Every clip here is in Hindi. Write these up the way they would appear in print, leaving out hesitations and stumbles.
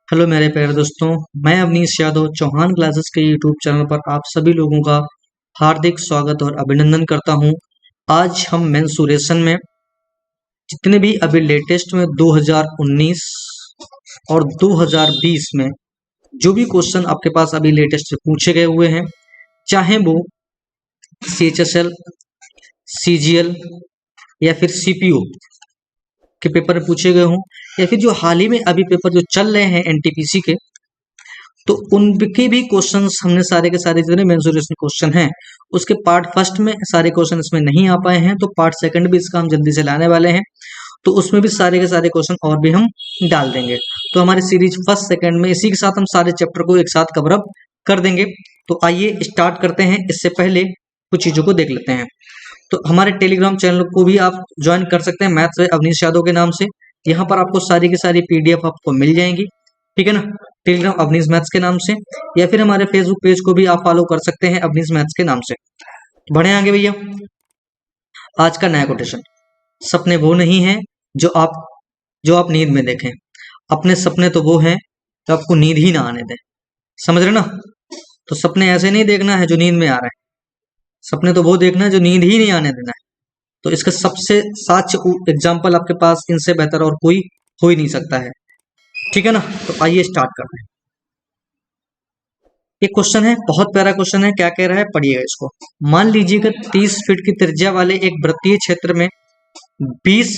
हेलो मेरे प्यारे दोस्तों। मैं अवनीश यादव चौहान क्लासेस के यूट्यूब चैनल पर आप सभी लोगों का हार्दिक स्वागत और अभिनंदन करता हूं। आज हम मेंसुरेशन में जितने भी अभी लेटेस्ट में 2019 और 2020 में जो भी क्वेश्चन आपके पास अभी लेटेस्ट पूछे गए हुए हैं, चाहे वो CHSL, CGL या फिर CPO के पेपर पूछे गए हों, या फिर जो हाल ही में अभी पेपर जो चल रहे हैं NTPC के, तो उनके भी क्वेश्चंस हमने सारे के सारे जितने मेंसुरेशन क्वेश्चन हैं उसके पार्ट फर्स्ट में सारे क्वेश्चन इसमें नहीं आ पाए हैं, तो पार्ट सेकंड भी इसका हम जल्दी से लाने वाले हैं, तो उसमें भी सारे के सारे क्वेश्चन और भी हम डाल देंगे। तो हमारी सीरीज फर्स्ट सेकंड में इसी के साथ हम सारे चैप्टर को एक साथ कवर अप कर देंगे। तो आइए स्टार्ट करते हैं। इससे पहले कुछ चीजों को देख लेते हैं। तो हमारे टेलीग्राम चैनल को भी आप ज्वाइन कर सकते हैं, मैथ्स बाय अवनीश यादव के नाम से। यहाँ पर आपको सारी की सारी PDF आपको मिल जाएंगी, ठीक है ना, टेलीग्राम अवनीश मैथ्स के नाम से, या फिर हमारे फेसबुक पेज को भी आप फॉलो कर सकते हैं अवनीश मैथ्स के नाम से। बढ़े आगे भैया। आज का नया कोटेशन, सपने वो नहीं है जो आप नींद में देखें, अपने सपने तो वो हैं जो आपको नींद ही ना आने दें। समझ रहे ना? तो सपने ऐसे नहीं देखना है जो नींद में आ रहा है, सपने तो वो देखना है जो नींद ही नहीं आने देना है। तो इसका सबसे साच एग्जाम्पल आपके पास इनसे बेहतर और कोई हो ही नहीं सकता है, ठीक है ना। तो आइए स्टार्ट करते हैं। एक क्वेश्चन है, बहुत प्यारा क्वेश्चन है। क्या कह रहा है, पढ़िएगा इसको। मान लीजिएगा 30 फीट की त्रिज्या वाले एक वृत्तीय क्षेत्र में 20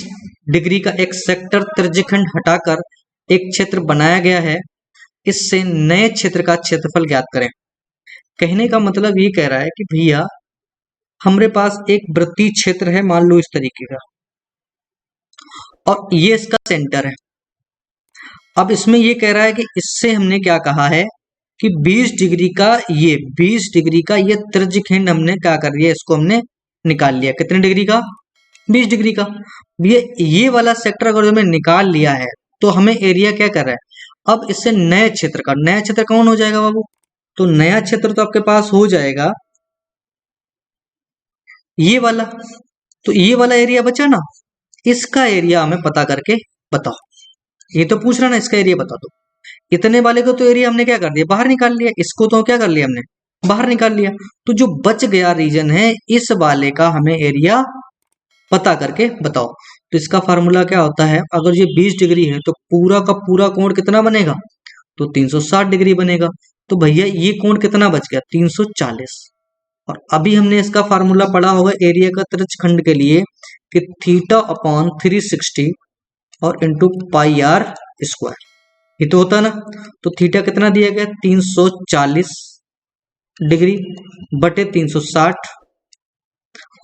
डिग्री का एक सेक्टर त्रिज्यखंड हटाकर एक क्षेत्र बनाया गया है। इससे नए क्षेत्र का क्षेत्रफल ज्ञात करें। कहने का मतलब ये कह रहा है कि भैया हमारे पास एक वृत्तीय क्षेत्र है, मान लो इस तरीके का, और ये इसका सेंटर है। अब इसमें ये कह रहा है कि इससे हमने क्या कहा है कि 20 डिग्री का ये त्रिज्यखंड हमने क्या कर दिया, इसको हमने निकाल लिया। कितने डिग्री का? 20 डिग्री का। ये वाला सेक्टर अगर हमें निकाल लिया है तो हमें एरिया क्या कर रहा है, अब इससे नए क्षेत्र का, नया क्षेत्र कौन हो जाएगा बाबू? तो नया क्षेत्र तो आपके पास हो जाएगा ये वाला। तो ये वाला एरिया बचा ना, इसका एरिया हमें पता करके बताओ। ये तो पूछ रहा ना, इसका एरिया बता दो। इतने वाले को तो एरिया हमने क्या कर दिया, बाहर निकाल लिया। इसको तो क्या कर लिया हमने, बाहर निकाल लिया। तो जो बच गया रीजन है इस वाले का हमें एरिया पता करके बताओ। तो इसका फार्मूला क्या होता है, अगर ये 20 डिग्री है तो पूरा का पूरा कोण कितना बनेगा, तो 360 डिग्री बनेगा। तो भैया ये कोण कितना बच गया, 340। और अभी हमने इसका फार्मूला पढ़ा होगा एरिया का त्रिज्यखंड के लिए कि θ/360 और इंटू पाई आर स्क्वायर, ये तो होता ना। तो थीटा कितना दिया गया, 340 डिग्री बटे 360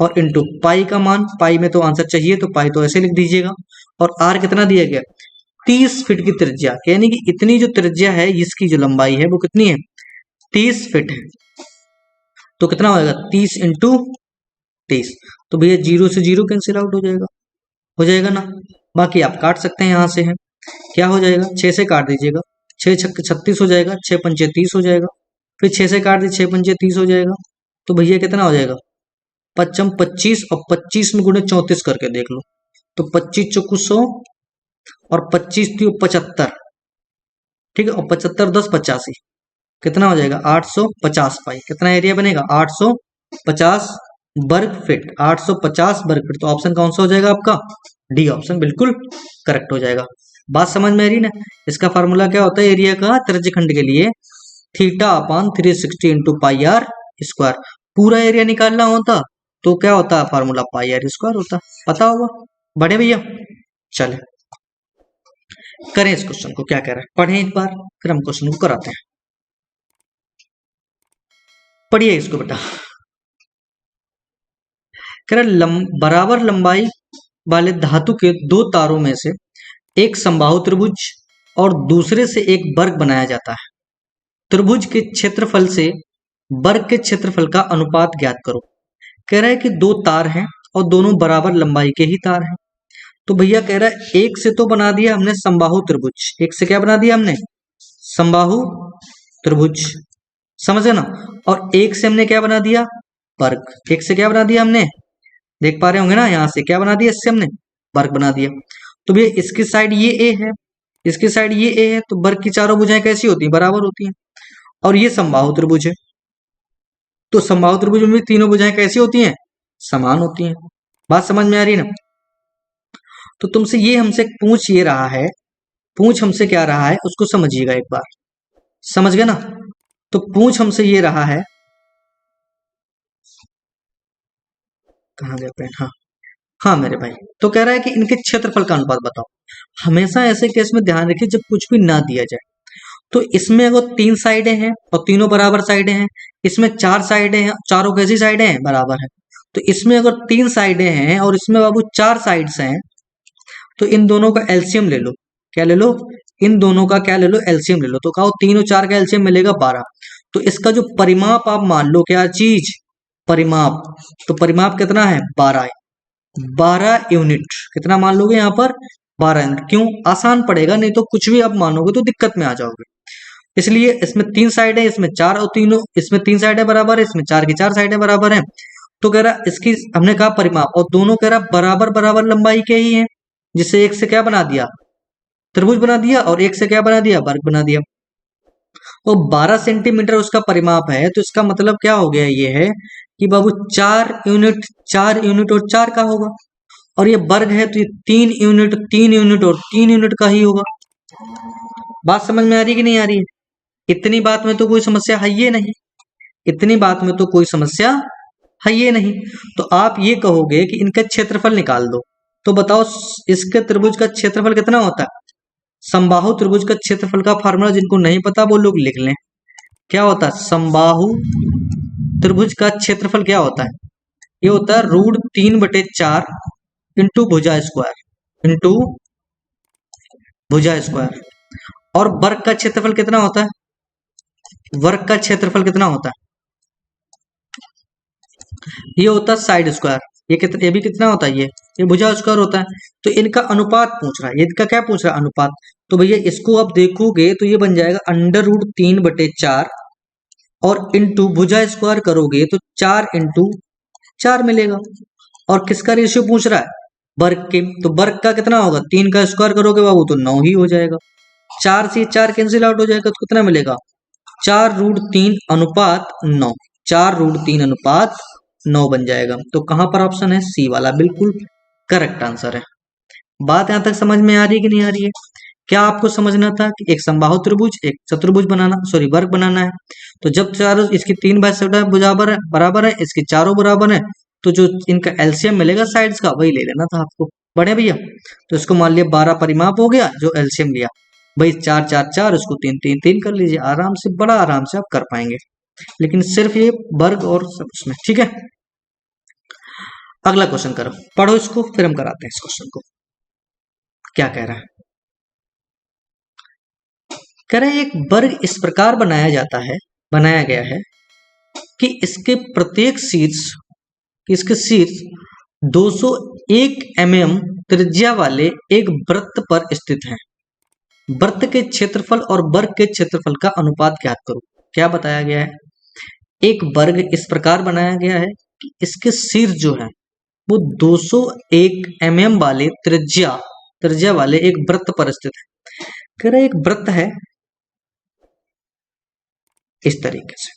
और इंटू पाई का मान, पाई में तो आंसर चाहिए तो पाई तो ऐसे लिख दीजिएगा। और आर कितना दिया गया, 30 फीट की त्रिज्या, यानी कि इतनी जो त्रिज्या है इसकी जो लंबाई है वो कितनी है, 30 फीट है। तो कितना होगा, 30 इंटू 30। तो भैया 0 से 0 कैंसिल आउट हो जाएगा ना। बाकी आप काट सकते हैं, यहाँ से है क्या हो जाएगा, 6 से काट दीजिएगा, 6 छक्के 36 हो जाएगा, 6 पंचे 30 हो जाएगा, फिर 6 से काट दीजिए, 6 पंचे 30 हो जाएगा। तो भैया कितना हो जाएगा, 5 25 और 25 में गुणे 34 करके देख लो। तो 25 चौकू 100 और 25 3 75, ठीक है, और 75 10 85, कितना हो जाएगा 850 पाई। कितना एरिया बनेगा, 850 वर्ग फीट, 850 वर्ग फीट। तो ऑप्शन कौन सा हो जाएगा आपका, डी ऑप्शन बिल्कुल करेक्ट हो जाएगा। बात समझ में आ रही ना। इसका फार्मूला क्या होता है एरिया का त्रिज्यखंड के लिए, θ/360 इंटू पाई आर स्क्वायर। पूरा एरिया निकालना होता तो क्या होता है फार्मूला, पाई आर स्क्वायर होता, पता होगा। बड़े भैया चले करें इस क्वेश्चन को, क्या कह रहा है पढ़ें एक बार, फिर हम क्वेश्चन को कराते हैं। पढ़िए इसको बेटा। कह रहा बराबर लंबाई वाले धातु के दो तारों में से एक समबाहु त्रिभुज और दूसरे से एक वर्ग बनाया जाता है। त्रिभुज के क्षेत्रफल से वर्ग के क्षेत्रफल का अनुपात ज्ञात करो। कह रहा है कि दो तार हैं और दोनों बराबर लंबाई के ही तार हैं। तो भैया कह रहा है एक से तो बना दिया हमने समबाहु त्रिभुज, एक से क्या बना दिया हमने, समबाहु त्रिभुज, समझे ना। और एक से हमने क्या बना दिया, वर्ग। एक से क्या बना दिया हमने, देख पा रहे होंगे ना, यहां से क्या बना दिया, इससे हमने वर्ग बना दिया। तो भैया इसकी साइड ये ए है इसकी साइड ये ए है, तो वर्ग की चारों भुजाएं कैसी होती हैं? बराबर होती हैं। और ये समबाहु त्रिभुज है, तो समबाहु त्रिभुज में भी तीनों भुजाएं कैसी होती हैं? समान होती हैं। बात समझ में आ रही है ना? तो तुमसे ये हमसे पूछ ये रहा है, पूछ हमसे क्या रहा है उसको समझिएगा एक बार, समझ गए ना? तो पूछ हमसे ये रहा है, कहाँ गया पेन? हाँ हाँ मेरे भाई, तो कह रहा है कि इनके क्षेत्रफल का अनुपात बताओ। हमेशा ऐसे केस में ध्यान रखिए जब कुछ भी ना दिया जाए, तो इसमें अगर 3 साइडें हैं और तीनों बराबर साइडें हैं, इसमें 4 साइडें हैं, चारों कैसी साइडें हैं? बराबर है। तो इसमें अगर 3 साइडें हैं और इसमें बाबू 4 साइड्स हैं, तो इन दोनों का एलसीएम ले लो। क्या ले लो? इन दोनों का क्या ले लो? एलसीएम ले लो। तो कहो 3 और 4 का एलसीएम मिलेगा 12। तो इसका जो परिमाप आप मान लो, क्या चीज? परिमाप। तो परिमाप कितना है? 12। 12 यूनिट। कितना मान लोगे यहाँ पर? 12 यूनिट। क्यों? आसान पड़ेगा, नहीं तो कुछ भी आप मानोगे तो दिक्कत में आ जाओगे। इसलिए इसमें 3 साइड है, इसमें 4 और तीनों, इसमें 3 साइडें बराबर है, इसमें 4 की 4 साइडें बराबर हैं। तो कह रहा इसकी हमने कहा परिमाप, और दोनों कह रहा बराबर बराबर लंबाई के ही हैं, जिससे एक से क्या बना दिया? त्रिभुज बना दिया, और एक से क्या बना दिया? वर्ग बना दिया। तो 12 सेंटीमीटर उसका परिमाप है, तो इसका मतलब क्या हो गया? ये है कि बाबू 4 यूनिट, 4 यूनिट और 4 का होगा, और ये वर्ग है तो ये 3 यूनिट, 3 यूनिट और 3 यूनिट का ही होगा। बात समझ में आ रही है कि नहीं आ रही है? इतनी बात में तो कोई समस्या है ये नहीं, इतनी बात में तो कोई समस्या है ये नहीं। तो आप ये कहोगे कि इनका क्षेत्रफल निकाल दो, तो बताओ इसके त्रिभुज का क्षेत्रफल कितना होता है? समबाहु त्रिभुज का क्षेत्रफल का फार्मूला जिनको नहीं पता वो लोग लिख लें। क्या होता है? समबाहु त्रिभुज का क्षेत्रफल क्या होता है? ये होता है √3/4 इंटू भुजा स्क्वायर, इंटू भुजा स्क्वायर। और वर्ग का क्षेत्रफल कितना होता है? वर्ग का क्षेत्रफल कितना होता है? ये होता है साइड स्क्वायर। ये कितना, ये भी कितना होता है? ये भुजा स्क्वायर होता है। तो इनका अनुपात पूछ रहा है, इनका क्या पूछ रहा है? अनुपात। तो भैया इसको आप देखोगे तो ये बन जाएगा √3/4, और इंटू भुजा स्क्वायर करोगे तो 4 इंटू 4 मिलेगा। और किसका रेशियो पूछ रहा है? वर्ग के। तो वर्ग का कितना होगा? 3 का स्क्वायर करोगे बाबू तो 9 ही हो जाएगा। 4 से 4 कैंसिल आउट हो जाएगा, तो कितना मिलेगा? 4√3/9। 4√3/9 बन जाएगा। तो कहां पर ऑप्शन है? सी वाला बिल्कुल करेक्ट आंसर है। बात यहां तक समझ में आ रही है कि नहीं आ रही है? क्या आपको समझना था कि एक समबाहु त्रिभुज, एक चतुर्भुज बनाना, सॉरी वर्ग बनाना है। तो जब चारों इसकी 3 बाय 7 बराबर है, बराबर है, इसकी चारों बराबर है, तो जो इनका एलसीएम मिलेगा साइड्स का वही ले लेना था आपको। बढ़िया भैया। तो इसको मान लिया 12 परिमाप हो गया, जो एलसीएम लिया भाई 4 4 4, उसको 3 3 3 कर लीजिए, आराम से, बड़ा आराम से आप कर पाएंगे। लेकिन सिर्फ ये वर्ग और सब उसमें, ठीक है। अगला क्वेश्चन करो, पढ़ो इसको, फिर हम कराते हैं इस क्वेश्चन को। क्या कह रहा है? कह रहे एक वर्ग इस प्रकार बनाया जाता है, बनाया गया है कि इसके प्रत्येक शीर्ष, इसके शीर्ष 201 mm त्रिज्या वाले एक वृत्त पर स्थित हैं। वृत्त के क्षेत्रफल और वर्ग के क्षेत्रफल का अनुपात ज्ञात करो। क्या बताया गया है? एक वर्ग इस प्रकार बनाया गया है कि इसके शीर्ष जो है वो 201 mm वाले त्रिज्या वाले एक वृत्त पर स्थित है। कह रहे एक वृत्त है इस तरीके से,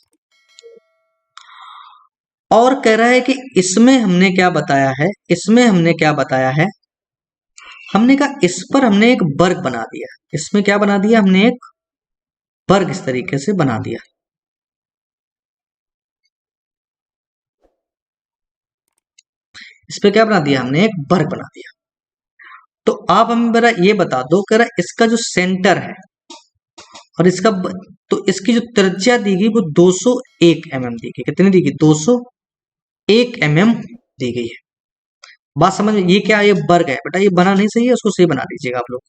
और कह रहा है कि इसमें हमने क्या बताया है? इसमें हमने क्या बताया है? हमने कहा इस पर हमने एक वर्ग बना दिया। इसमें क्या बना दिया? हमने एक वर्ग इस तरीके से बना दिया। इस पे क्या बना दिया? हमने एक वर्ग बना दिया। तो आप हमें मेरा ये बता दो, कह रहा इसका जो सेंटर है और इसका, तो इसकी जो त्रिज्या दी गई वो 201 mm दी गई। कितनी दी गई? 201 mm दी गई है। बात समझ में? ये क्या है? ये वर्ग है बेटा, ये बना नहीं सही है, उसको सही बना दीजिएगा आप लोग,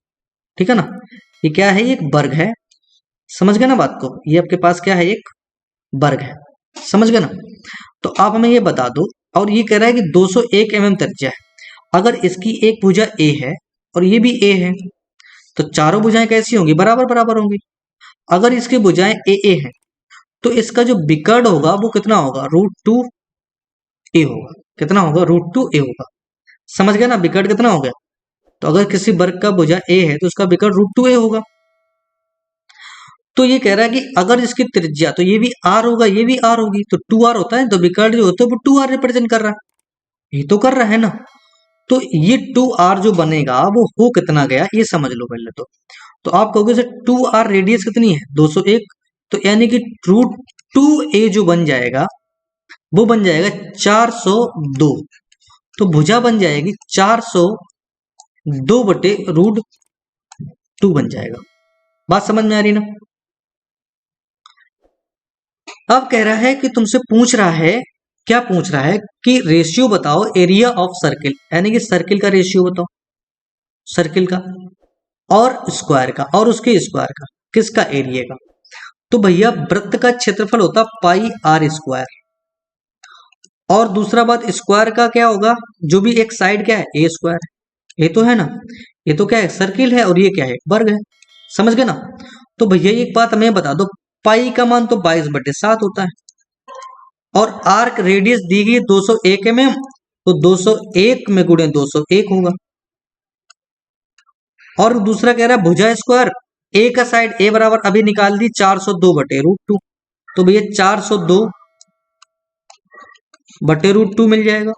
ठीक है ना। ये क्या है? ये एक वर्ग है। समझ गए ना बात को? ये आपके पास क्या है? एक वर्ग है। समझ गए ना? तो आप हमें ये बता दो, और ये कह रहा है कि 201 mm त्रिज्या है। अगर इसकी एक भुजा ए है और ये भी ए है, तो चारों भुजाएं कैसी होंगी? बराबर बराबर होंगी। अगर इसकी भुजाएं ए है, तो इसका जो विकर्ण होगा वो कितना होगा? √2a होगा। कितना होगा? √2a होगा। समझ गए ना? विकर्ण कितना हो गया? तो अगर किसी वर्ग का भुजा ए है तो उसका विकर्ण √2a होगा। तो ये कह रहा है कि अगर इसकी त्रिज्या, तो ये भी r होगा, ये भी r होगी, तो 2r होता है, तो विकर्ण जो होता है वो 2r रिप्रेजेंट कर रहा है, ये तो कर रहा है ना। तो ये 2r जो बनेगा वो हो कितना गया ये समझ लो पहले तो आप कहोगे सर 2r रेडियस कितनी है 201, तो यानी कि √2a जो बन जाएगा वो बन जाएगा 402। तो भुजा बन जाएगी 402 बटे √2 बन जाएगा। बात समझ में आ रही ना। अब कह रहा है कि तुमसे पूछ रहा है, क्या पूछ रहा है कि रेशियो बताओ एरिया ऑफ सर्किल, यानी कि सर्किल का रेशियो बताओ, सर्किल का और स्क्वायर का और उसके स्क्वायर का, किसका एरिया का। तो भैया वृत्त का क्षेत्रफल होता पाई r स्क्वायर, और दूसरा बात स्क्वायर का क्या होगा, जो भी एक साइड क्या है ए स्क्वायर, ये तो है ना, ये तो क्या है सर्किल है और ये क्या है वर्ग है, समझ गए ना। तो भैया एक बात हमें बता दो, पाई का मान तो 22/7 होता है और आर्क रेडियस दी गई 201 mm, तो 201 में गुणे 201 होगा। और दूसरा कह रहा है भुजा स्क्वायर, ए का साइड ए बराबर अभी निकाल दी 402/√2, तो भैया 402 बटे √2 मिल जाएगा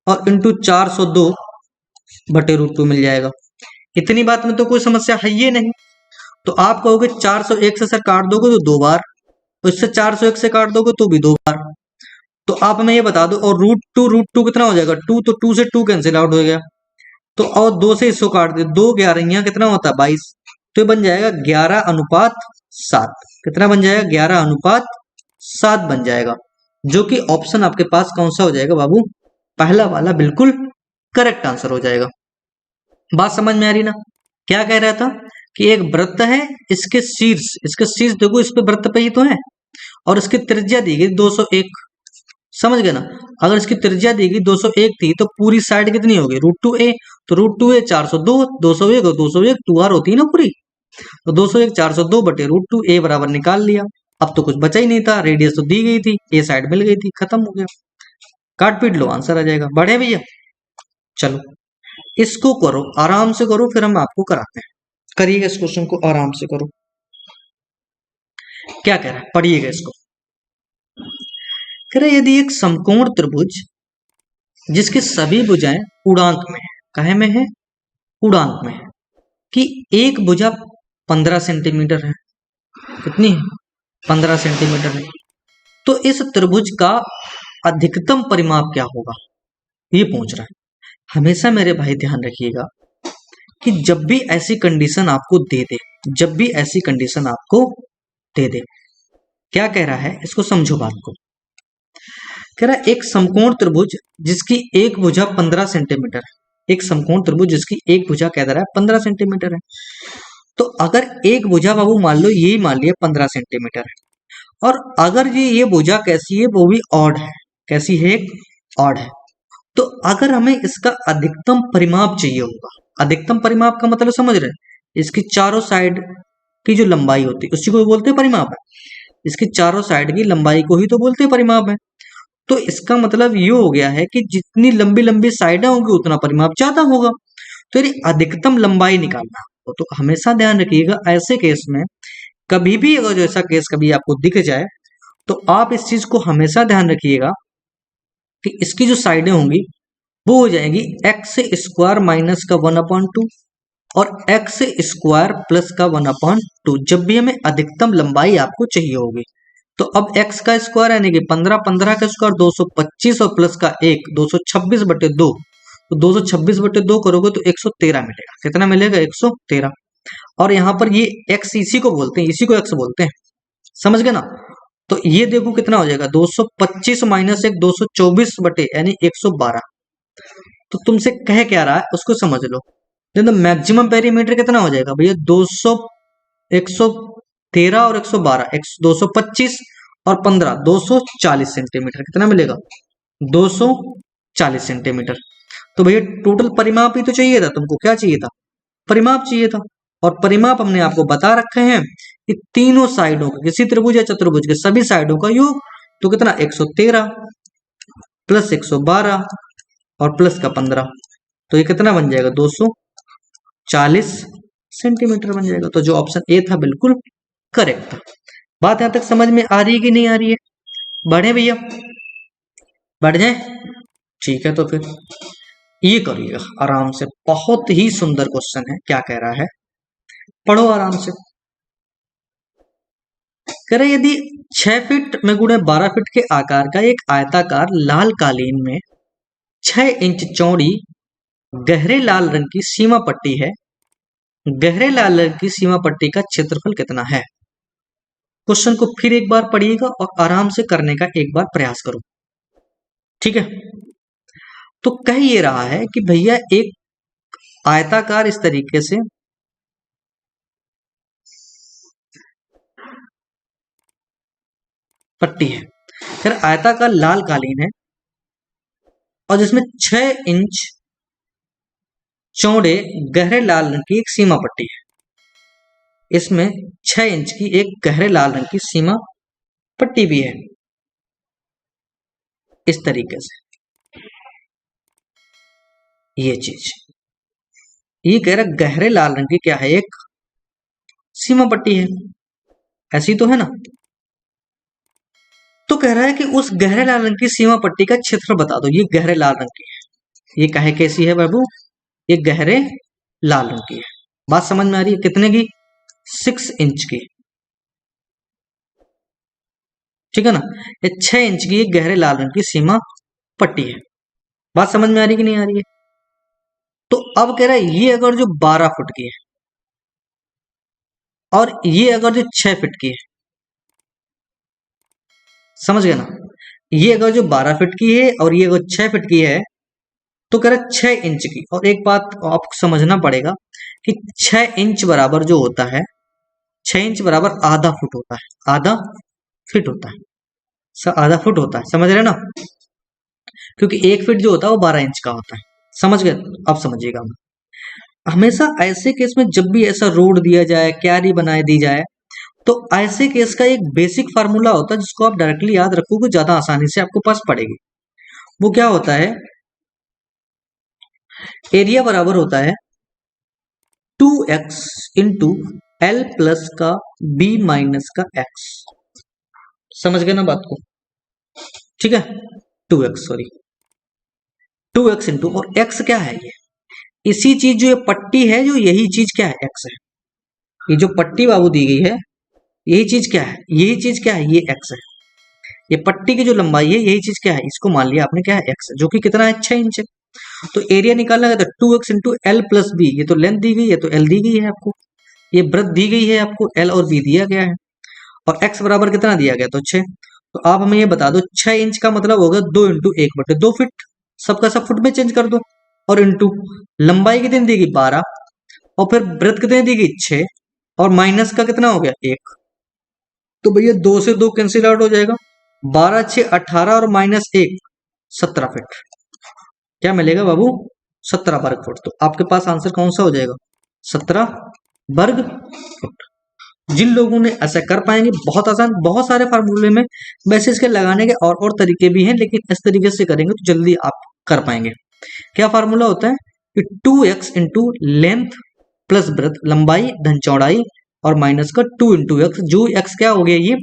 और इंटू 402 बटे √2 मिल जाएगा। इतनी बात में तो कोई समस्या है ये नहीं। तो आप कहोगे 401 से सर काट दोगे तो 2 बार, इससे 401 से काट दोगे तो भी 2 बार। तो आप हमें ये बता दो, और √2 कितना हो जाएगा 2, तो 2 से 2 कैंसिल आउट हो गया, तो और 2 से इसको काट दे, 2 11 कितना होता है 22, तो ये बन जाएगा 11:7। कितना बन जाएगा 11:7 बन जाएगा, जो कि ऑप्शन आपके पास कौन सा हो जाएगा बाबू, पहला वाला बिल्कुल करेक्ट आंसर हो जाएगा। बात समझ में आ रही ना। क्या कह रहा था कि एक वृत्त है, इसके शीर्ष देखो, इस पे वृत्त पे ही तो है, और इसकी त्रिज्या दी गई 201, समझ गए ना। अगर इसकी त्रिज्या दी गई 201 थी तो पूरी साइड कितनी होगी √2a, तो √2a 402, 201 और 201 2r होती है ना पूरी, तो 201 402 बटे √2a बराबर निकाल लिया। अब तो कुछ बचा ही नहीं था, रेडियस तो दी गई थी, ए साइड मिल गई थी, खत्म हो गया, काट पीट लो आंसर आ जाएगा। बढ़े भैया, चलो इसको करो, आराम से करो, फिर हम आपको कराते हैं। करिएगा इस क्वेश्चन को, आराम से करो। क्या कह रहा है पढ़िएगा इसको। कह रहा है यदि एक समकोण त्रिभुज जिसके सभी भुजाएं पूर्णांक में है, काहे में है पूर्णांक में है, कि एक भुजा 15 सेंटीमीटर है, कितनी है 15 सेंटीमीटर है, तो इस त्रिभुज का अधिकतम परिमाप क्या होगा, ये पूछ रहा है। हमेशा मेरे भाई ध्यान रखिएगा कि जब भी ऐसी कंडीशन आपको दे दे, जब भी ऐसी कंडीशन आपको दे दे, क्या कह रहा है इसको समझो बात को। कह रहा है एक समकोण त्रिभुज जिसकी एक भुजा 15 सेंटीमीटर है, एक समकोण त्रिभुज जिसकी एक भुजा कह रहा है 15 सेंटीमीटर है, तो अगर एक भुजा बाबू मान लो यही मान लिया 15 सेंटीमीटर है, और अगर ये भुजा कैसी है वो भी ऑड है, कैसी है ऑड है, तो अगर हमें इसका अधिकतम परिमाप चाहिए होगा, अधिकतम परिमाप का मतलब समझ रहे हैं, इसकी चारों साइड की जो लंबाई होती है उसी को बोलते हैं परिमाप है, इसकी चारों साइड की लंबाई को ही तो बोलते हैं परिमाप है। तो इसका मतलब ये हो गया है कि जितनी लंबी लंबी साइडें होंगी उतना परिमाप ज्यादा होगा, तो यदि अधिकतम लंबाई निकालना हो तो हमेशा ध्यान रखिएगा ऐसे केस में, कभी भी अगर ऐसा केस कभी आपको दिख जाए तो आप इस चीज को हमेशा ध्यान रखिएगा कि इसकी जो साइडें होंगी वो हो जाएंगी एक्स स्क्वायर माइनस का 1/2 और एक्स स्क्वायर प्लस का 1/2, जब भी हमें अधिकतम लंबाई आपको चाहिए होगी। तो अब x का स्क्वायर यानी कि 15, 15 का स्क्वायर 225 और प्लस का 1 226/2, तो 226/2 करोगे तो 113 मिलेगा। कितना मिलेगा 113। और यहाँ पर ये x इसी को बोलते हैं, इसी को x बोलते हैं, समझ गए ना। तो ये देखो कितना हो जाएगा 225 माइनस 1 224 बटे यानी 112। तो तुमसे कह क्या रहा है उसको समझ लो। तो मैक्सिमम पेरीमीटर कितना हो जाएगा भैया 200, 113 और 112, 225 और 15 240 सेंटीमीटर, कितना मिलेगा 240 सेंटीमीटर। तो भैया टोटल परिमाप ही तो चाहिए था तुमको, क्या चाहिए था परिमाप चाहिए था, और परिमाप हमने आपको बता रखे हैं कि तीनों साइडों का, किसी त्रिभुज या चतुर्भुज के सभी साइडों का योग, तो कितना 113 प्लस 112 और प्लस का 15, तो ये कितना बन जाएगा 240। 40 सेंटीमीटर बन जाएगा। तो जो ऑप्शन ए था बिल्कुल करेक्ट था। बात यहां तक समझ में आ रही है कि नहीं आ रही है? बढ़े भैया, बढ़ जाए? ठीक है, तो फिर ये करिएगा आराम से, बहुत ही सुंदर क्वेश्चन है। क्या कह रहा है, पढ़ो आराम से। कह रहे यदि 6 फीट में गुणे 12 फीट के आकार का एक आयताकार लाल कालीन में 6 इंच चौड़ी गहरे लाल रंग की सीमा पट्टी है, गहरे लाल रंग की सीमा पट्टी का क्षेत्रफल कितना है? क्वेश्चन को फिर एक बार पढ़िएगा और आराम से करने का एक बार प्रयास करो, ठीक है? तो कह ये रहा है कि भैया एक आयताकार इस तरीके से पट्टी है, फिर आयताकार लाल कालीन है और जिसमें 6 इंच चौड़े गहरे लाल रंग की एक सीमा पट्टी है। इसमें 6 इंच की एक गहरे लाल रंग की सीमा पट्टी भी है इस तरीके से। ये चीज ये कह रहा गहरे लाल रंग की क्या है, एक सीमा पट्टी है, ऐसी तो है ना? तो कह रहा है कि उस गहरे लाल रंग की सीमा पट्टी का क्षेत्र बता दो। ये गहरे लाल रंग की है, ये कहे कैसी है बाबू, ये गहरे लाल रंग की है। बात समझ में आ रही है? कितने की? 6 इंच की, ठीक है ना? ये 6 इंच की एक गहरे लाल रंग की सीमा पट्टी है। बात समझ में आ रही कि नहीं आ रही है? तो अब कह रहा है ये अगर जो 12 फुट की है और ये अगर जो 6 फीट की है, समझ गए ना? ये अगर जो 12 फीट की है और ये अगर 6 फीट की है, तो कह रहा 6 इंच की। और एक बात आपको समझना पड़ेगा कि 6 इंच बराबर जो होता है, 6 इंच बराबर आधा फुट होता है, आधा फीट होता है, आधा फुट होता है, समझ रहे ना? क्योंकि 1 फीट जो होता है वो 12 इंच का होता है, समझ गए? अब समझिएगा, हमेशा ऐसे केस में जब भी ऐसा रोड दिया जाए, क्यारी बनाए दी जाए, तो ऐसे केस का एक बेसिक फार्मूला होता है जिसको आप डायरेक्टली याद रखोगे, ज्यादा आसानी से आपको पास पड़ेगी। वो क्या होता है, एरिया बराबर होता है 2x इंटू एल प्लस का b माइनस का x। समझ गए ना बात को? ठीक है, 2x, सॉरी 2x इंटू, और x क्या है, ये इसी चीज जो ये पट्टी है, जो यही चीज क्या है, x है। ये जो पट्टी बाबू दी गई है, यही चीज क्या है, यही चीज क्या है, ये x है। ये पट्टी की जो लंबाई है, यही चीज क्या है, इसको मान लिया आपने क्या है, x है, जो कि कितना है, 6 इंच है। तो एरिया निकालना है तो 2x into L plus B, ये तो लेंथ दी गई है तो एल दी गई है आपको, ये ब्रेथ दी गई है आपको, एल और बी दिया गया है, और x बराबर कितना दिया गया, तो 6। तो आप हमें ये बता दो 6 इंच का मतलब होगा 2 इंटू 1/2 फीट, सबका सब फुट में चेंज कर दो, और इंटू लंबाई कितनी दी गई 12, और फिर ब्रेथ कितनी दी गई 6, और माइनस का कितना हो गया 1। तो भैया 2 से 2 कैंसिल आउट हो जाएगा, 12 6 18 और माइनस 1 17 फीट। क्या मिलेगा बाबू, 17 वर्ग फुट। तो आपके पास आंसर कौन सा हो जाएगा, 17 वर्ग फुट। जिन लोगों ने ऐसा कर पाएंगे, बहुत आसान, बहुत सारे फार्मूले में वैसे इसके लगाने के और तरीके भी हैं, लेकिन इस तरीके से करेंगे तो जल्दी आप कर पाएंगे। क्या फार्मूला होता है कि 2x into length plus breadth, लंबाई धन चौड़ाई, और माइनस का 2 इंटू एक्स, जो x क्या हो गया, ये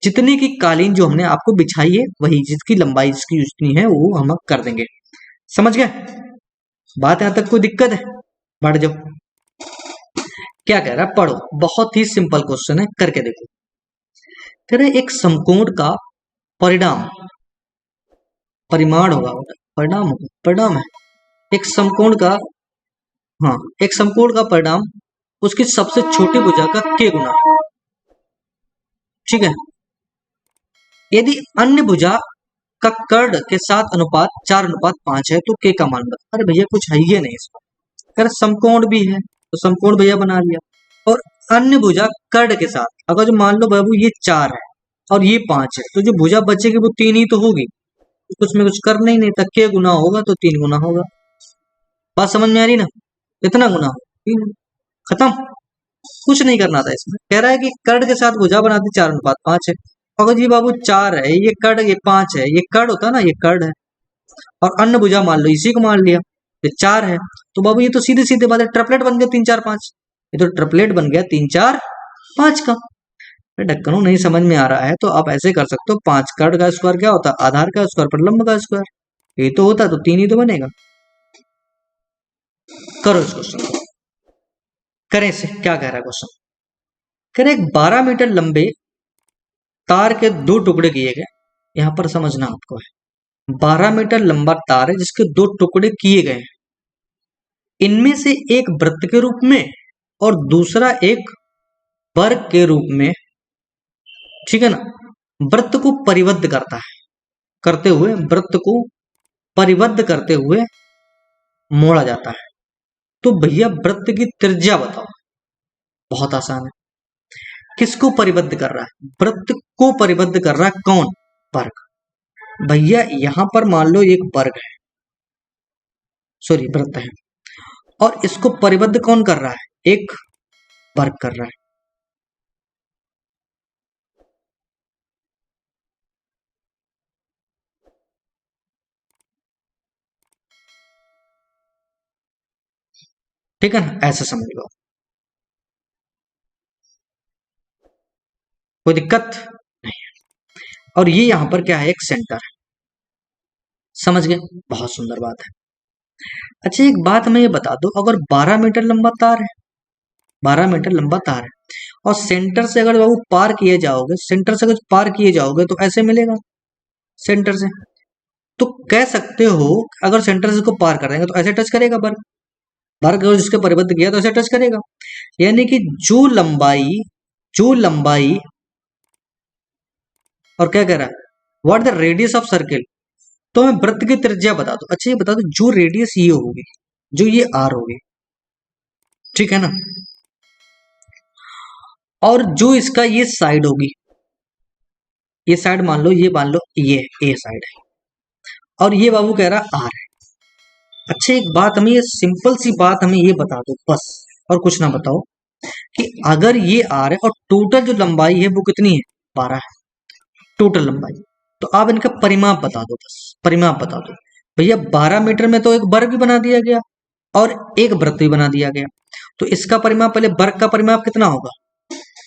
जितनी की कालीन जो हमने आपको बिछाई है, वही जिसकी लंबाई जिसकी जितनी है वो हम कर देंगे। समझ गए बात? यहां तक कोई दिक्कत है? बढ़ जाओ। क्या कह रहा है, पढ़ो, बहुत ही सिंपल क्वेश्चन है, करके देखो। कह रहे एक समकोण का परिणाम, परिमाण होगा, परिणाम होगा, परिणाम है एक समकोण का, हाँ, एक समकोण का परिणाम उसकी सबसे छोटी भुजा का k गुना, ठीक है? यदि अन्य भुजा का कर्ण के साथ अनुपात 4:5 है तो k का मान बता। अरे भैया कुछ है ही नहीं इसमें, अगर समकोण भी है तो समकोण भैया बना लिया, और अन्य भुजा कर्ण के साथ, अगर जो मान लो बाबू ये 4 है और ये 5 है, तो जो भुजा बचेगी वो 3 ही तो होगी, तो उसमें कुछ करना ही नहीं था, k गुना होगा तो 3 गुना होगा। बात समझ में आ रही ना? कितना गुना हो, 3, खत्म, कुछ नहीं करना था इसमें। कह रहा है कि कर्ण के साथ भुजा बनाती 4:5 है, अगर जी बाबू 4 है, ये कर्ण, ये 5 है, ये कर्ण होता ना, ये कर्ण है, और अन्य भुजा मान लो इसी को मान लिया, ये 4 है, तो बाबू ये तो सीधे सीधे बात है, ट्रिपलेट बन गया 3 4 5। ये तो ट्रिपलेट बन गया 3 4 5 का। ढक्कनों नहीं समझ में आ रहा है तो आप ऐसे कर सकते हो, 5 कार्ड का स्क्वायर क्या होता है, आधार का स्क्वायर पर लंब का स्क्वायर। ये तो होता तो 3 ही तो बनेगा। करो इस क्वेश्चन को, करें इसे। क्या कह रहा है क्वेश्चन, कह रहे 12 मीटर लंबे तार के दो टुकड़े किए गए। यहां पर समझना आपको है, 12 मीटर लंबा तार है जिसके दो टुकड़े किए गए हैं। इनमें से एक वृत्त के रूप में और दूसरा एक वर्ग के रूप में, ठीक है ना। वृत्त को परिबद्ध करता है, करते हुए वृत्त को परिबद्ध करते हुए मोड़ा जाता है। तो भैया वृत्त की त्रिज्या बताओ। बहुत आसान है। किसको परिबद्ध कर रहा है, वृत्त को परिबद्ध कर रहा है कौन, वर्ग। भैया यहां पर मान लो एक वर्ग है, सॉरी वृत्त है, और इसको परिबद्ध कौन कर रहा है, एक वर्ग कर रहा है। ठीक है ना, ऐसे समझ लो, कोई दिक्कत नहीं है। और ये यहां पर क्या है, एक सेंटर है। समझ गए, बहुत सुंदर बात है। अच्छा एक बात हमें ये बता दो, अगर 12 मीटर लंबा तार है, 12 मीटर लंबा तार है, और सेंटर से अगर बाबू पार किए जाओगे, सेंटर से अगर पार किए जाओगे तो ऐसे मिलेगा सेंटर से। तो कह सकते हो अगर सेंटर से को पार कर देंगे तो ऐसे टच करेगा वर्ग, वर्ग अगर जिसके परिबद्ध किया तो ऐसे टच करेगा। यानी कि जो लंबाई और क्या कह रहा है, what the radius of circle. तो हमें वृत्त की त्रिज्या बता दो। अच्छा ये बता दो, जो रेडियस ये होगी, जो ये आर होगी, ठीक है ना, और जो इसका ये साइड होगी, ये साइड मान लो ये ए साइड है, और ये बाबू कह रहा आर है। अच्छा एक बात हमें, ये सिंपल सी बात हमें ये बता दो बस, और कुछ ना बताओ, कि अगर ये आर है और टोटल जो लंबाई है वो कितनी है, 12 है टोटल लंबाई। तो आप इनका परिमाप बता दो, बस परिमाप बता दो। भैया 12 मीटर में तो एक वर्ग भी बना दिया गया और एक वृत्त भी बना दिया गया। तो इसका परिमाप, पहले वर्ग का परिमाप कितना होगा,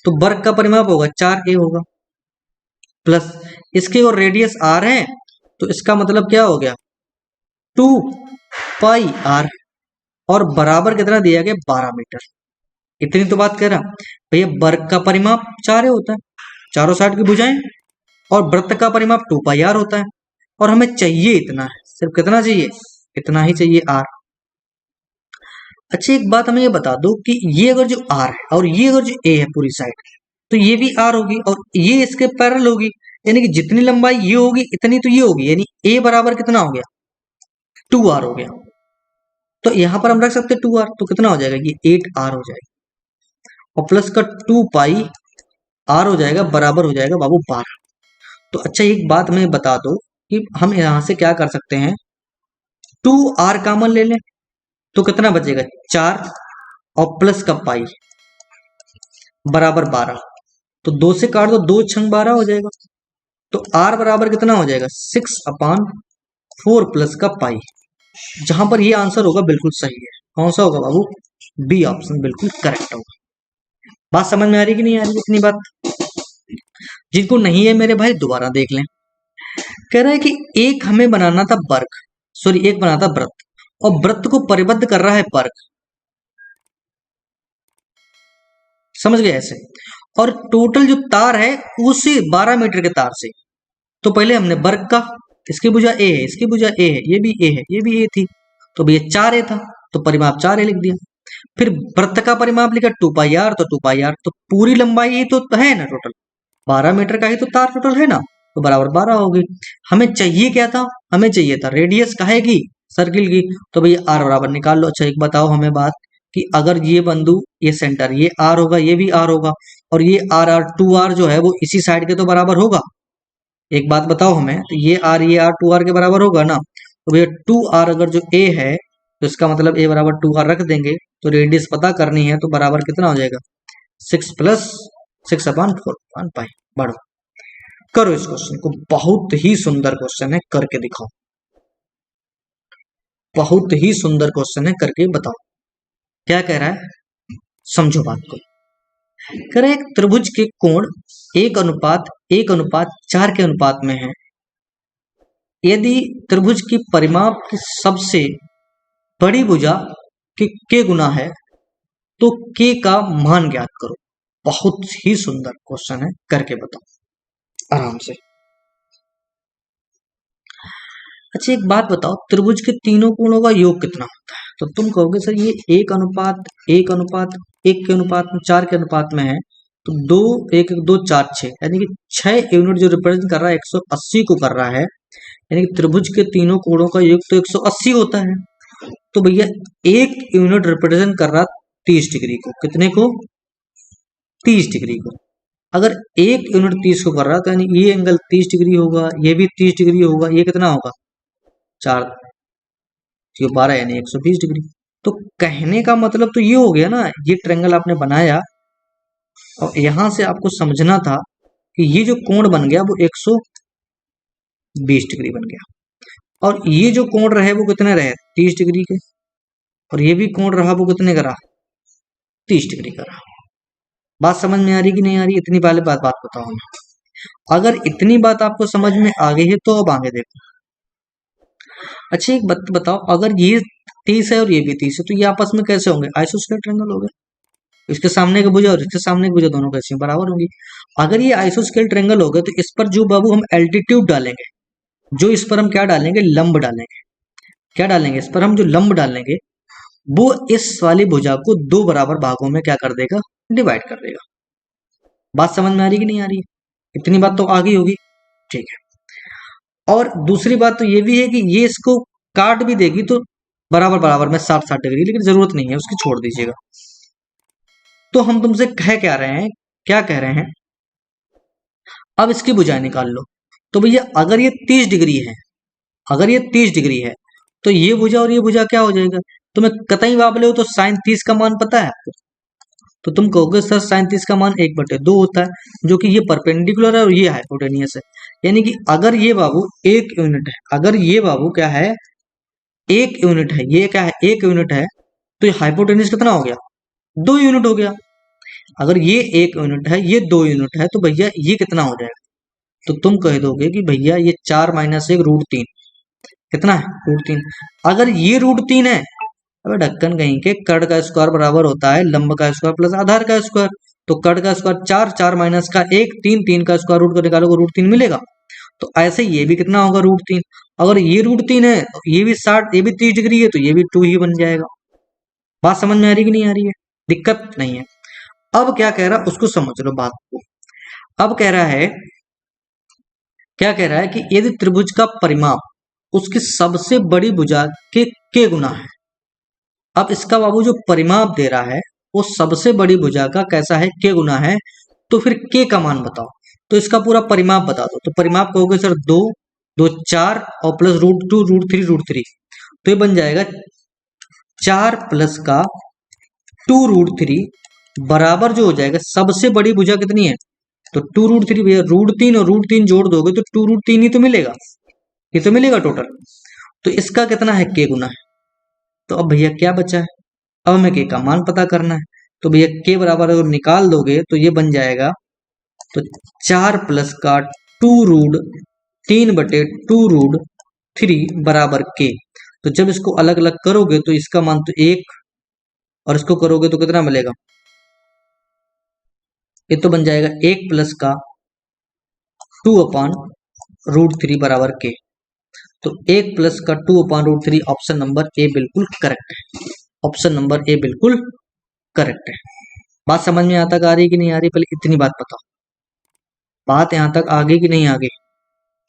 तो वर्ग का परिमाप होगा 4a होगा, प्लस इसकी और रेडियस आर है, तो इसका मतलब क्या हो गया 2 पाई आर, और बराबर कितना दिया गया 12 मीटर। इतनी तो बात कह रहा भैया, वर्ग का परिमाप 4a होता है, चारों साइड की भुजाएं, और वृत्त का परिमाप 2 पाई आर होता है, और हमें चाहिए इतना है, सिर्फ कितना चाहिए, इतना ही चाहिए आर। अच्छा एक बात हमें ये बता दो कि ये अगर जो आर है और ये अगर जो ए है पूरी साइड, तो ये भी आर होगी और ये इसके पैरेलल होगी, यानी कि जितनी लंबाई ये होगी इतनी तो ये होगी, यानी ए बराबर कितना हो गया 2 आर हो गया। तो यहां पर हम रख सकते हैं 2 आर, तो कितना हो जाएगा, ये 8 आर हो जाएगा, और प्लस का 2 पाई आर हो जाएगा, बराबर हो जाएगा बाबू 12। तो अच्छा एक बात हमें बता दो कि हम यहां से क्या कर सकते हैं, 2 आर कॉमन ले लें तो कितना बचेगा 4, और प्लस का पाई बराबर 12। तो 2 से काट दो, 2 × 12 हो जाएगा। तो आर बराबर कितना हो जाएगा 6/4 प्लस का पाई। जहां पर ये आंसर होगा बिल्कुल सही है, कौन सा होगा बाबू, बी ऑप्शन बिल्कुल करेक्ट होगा। बात समझ में आ रही कि नहीं आ रही, इतनी बात। जिनको नहीं है मेरे भाई दोबारा देख लें। कह रहा है कि एक हमें बनाना था वर्ग, सॉरी एक बनाना था वृत्त, और वृत्त को परिबद्ध कर रहा है वर्ग, समझ गए ऐसे। और टोटल जो तार है उसी 12 मीटर के तार से, तो पहले हमने वर्ग का, इसकी भुजा ए है, इसकी भुजा ए है, ये भी ए है, ये भी ए थी, तो भैया 4a था, तो परिमाप 4a लिख दिया। फिर वृत्त का परिमाप लिखा 2 पाई आर, तो 2 पाई आर, तो पूरी लंबाई ही तो है ना टोटल, 12 मीटर का ही तो तार टोटल है ना, तो बराबर 12 होगी। हमें चाहिए क्या था, हमें चाहिए था रेडियस काहे की, सर्किल की, तो भैया आर बराबर निकाल लो। अच्छा एक बताओ हमें बात, कि अगर ये बिंदु, ये सेंटर, ये आर होगा, ये भी आर होगा, और ये आर आर 2 आर जो है वो इसी साइड के तो बराबर होगा। एक बात बताओ हमें, तो ये आर 2 आर के बराबर होगा ना, तो भैया 2 आर अगर जो ए है, तो इसका मतलब ए बराबर 2 आर रख देंगे, तो रेडियस पता करनी है, तो बराबर कितना हो जाएगा 6 + 6/4 बढ़ो। करो इस क्वेश्चन को, बहुत ही सुंदर क्वेश्चन है, करके दिखाओ। बहुत ही सुंदर क्वेश्चन है, करके बताओ। क्या कह रहा है, समझो बात को। कह रहा है एक त्रिभुज के कोण 1:1:4 के अनुपात में है। यदि त्रिभुज की परिमाप की सबसे बड़ी भुजा के गुना है तो के का मान ज्ञात करो। बहुत ही सुंदर क्वेश्चन है, करके बताओ आराम से। अच्छा एक बात बताओ, त्रिभुज के तीनों कोणों का योग कितना होता है? तो तुम कहोगे सर ये 1:1:1 के अनुपात में 4 के अनुपात में है, तो 2 1 1 2 4 6 यानी कि 6 यूनिट जो रिप्रेजेंट कर रहा है 180 को कर रहा है, यानी कि त्रिभुज के तीनों कोणों का योग तो 180 होता है। तो भैया एक यूनिट रिप्रेजेंट कर रहा 30 डिग्री को, कितने को? 30 डिग्री को। अगर एक यूनिट 30 को कर रहा तो यानी ये एंगल 30 डिग्री होगा, ये भी 30 डिग्री होगा, ये कितना होगा? 4 12 यानी 120 डिग्री। तो कहने का मतलब तो ये हो गया ना, ये ट्रायंगल आपने बनाया और यहां से आपको समझना था कि ये जो कोण बन गया वो 120 डिग्री बन गया, और ये जो कोण रहे वो कितने रहे? 30 डिग्री के, और ये भी कोण रहा वो कितने का रहा? 30 डिग्री का रहा। बात समझ में आ रही कि नहीं आ रही? इतनी पहले बात बताओ हमें। अगर इतनी बात आपको समझ में आ गई है तो अब आगे देखो। अच्छा एक बात बताओ, अगर ये 30 है और ये भी 30 है तो ये आपस में कैसे होंगे? आइसोस्केलेस ट्रायंगल हो गए। इसके सामने की भुजा और इसके सामने की भुजा दोनों कैसी बराबर होंगी। अगर ये आइसोस्केलेस ट्रायंगल हो गए तो इस पर जो बाबू हम एल्टीट्यूड डालेंगे, जो इस पर हम क्या डालेंगे? लंब डालेंगे। क्या डालेंगे इस पर हम? जो लंब डालेंगे वो इस वाली भुजा को 2 बराबर भागों में क्या कर देगा? डिवाइड कर देगा। बात समझ में आ रही कि नहीं आ रही? इतनी बात तो आ गई होगी, ठीक है। और दूसरी बात तो ये भी है कि ये इसको काट भी देगी तो बराबर बराबर में 60-60 डिग्री, लेकिन जरूरत नहीं है उसकी, छोड़ दीजिएगा। तो हम तुमसे कह क्या रहे हैं, क्या कह रहे हैं, अब इसकी भुजाएं निकाल लो। तो भैया अगर ये 30 डिग्री है, अगर ये 30 डिग्री है तो ये भुजा और ये भुजा क्या हो जाएगा? तुम्हें कतई बाबले हो तो साइन 30 का मान पता है आपको? तो तुम कहोगे सर साइन 30 का मान 1/2 होता है, जो कि ये परपेंडिकुलर है और ये हाइपोटेनियस है। यानी कि अगर ये बाबू 1 यूनिट है, अगर ये बाबू क्या है? 1 यूनिट है, ये क्या है? 1 यूनिट है, तो ये हाइपोटेनियस कितना हो गया? 2 यूनिट हो गया। अगर ये 1 यूनिट है, ये 2 यूनिट है, तो भैया ये कितना हो जाएगा? तो तुम कह दोगे कि भैया ये 4 - 1 √3 कितना है? √3। अगर ये √3 है, अबे ढक्कन कहीं के, कर्ण का स्क्वायर बराबर होता है लंब का स्क्वायर प्लस आधार का स्क्वायर। तो कर्ण का स्क्वायर 4, 4 माइनस का 1, 3, 3 का स्क्वायर रूट को निकालोगे √3 मिलेगा। तो ऐसे ये भी कितना होगा? √3। अगर ये √3 है, ये भी 60, ये भी 30 डिग्री है, तो ये भी 2 ही बन जाएगा। बात समझ में आ रही कि नहीं आ रही है? दिक्कत नहीं है। अब क्या कह रहा है उसको समझ लो बात को। अब कह रहा है, क्या कह रहा है कि यदि त्रिभुज का परिमाप उसकी सबसे बड़ी भुजा के गुना है। अब इसका बाबू जो परिमाप दे रहा है वो सबसे बड़ी भुजा का कैसा है? के गुना है। तो फिर के का मान बताओ, तो इसका पूरा परिमाप बता दो। तो परिमाप कहोगे सर 2 2 4 और प्लस √2 √3 √3, तो ये बन जाएगा 4 प्लस का 2 √3 बराबर जो हो जाएगा सबसे बड़ी भुजा कितनी है? तो 2 √3 भैया, √3 और √3 जोड़ दोगे तो 2 √3 ही तो मिलेगा, ये तो मिलेगा टोटल। तो इसका कितना है? के गुना है। तो अब भैया क्या बचा है? अब हमें के का मान पता करना है। तो भैया के बराबर अगर निकाल दोगे तो ये बन जाएगा, तो 4 प्लस का 2 √3/2 √3 बराबर के। तो जब इसको अलग अलग करोगे तो इसका मान तो 1, और इसको करोगे तो कितना मिलेगा? ये तो बन जाएगा 1 प्लस का 2/√3 बराबर के। तो 1 प्लस का 2/√3 ऑप्शन नंबर ए बिल्कुल करेक्ट है। ऑप्शन नंबर ए बिल्कुल करेक्ट है। बात समझ में यहाँ तक आ रही कि नहीं आ रही? पहले इतनी बात बताओ, बात यहाँ तक आगे कि नहीं आगे?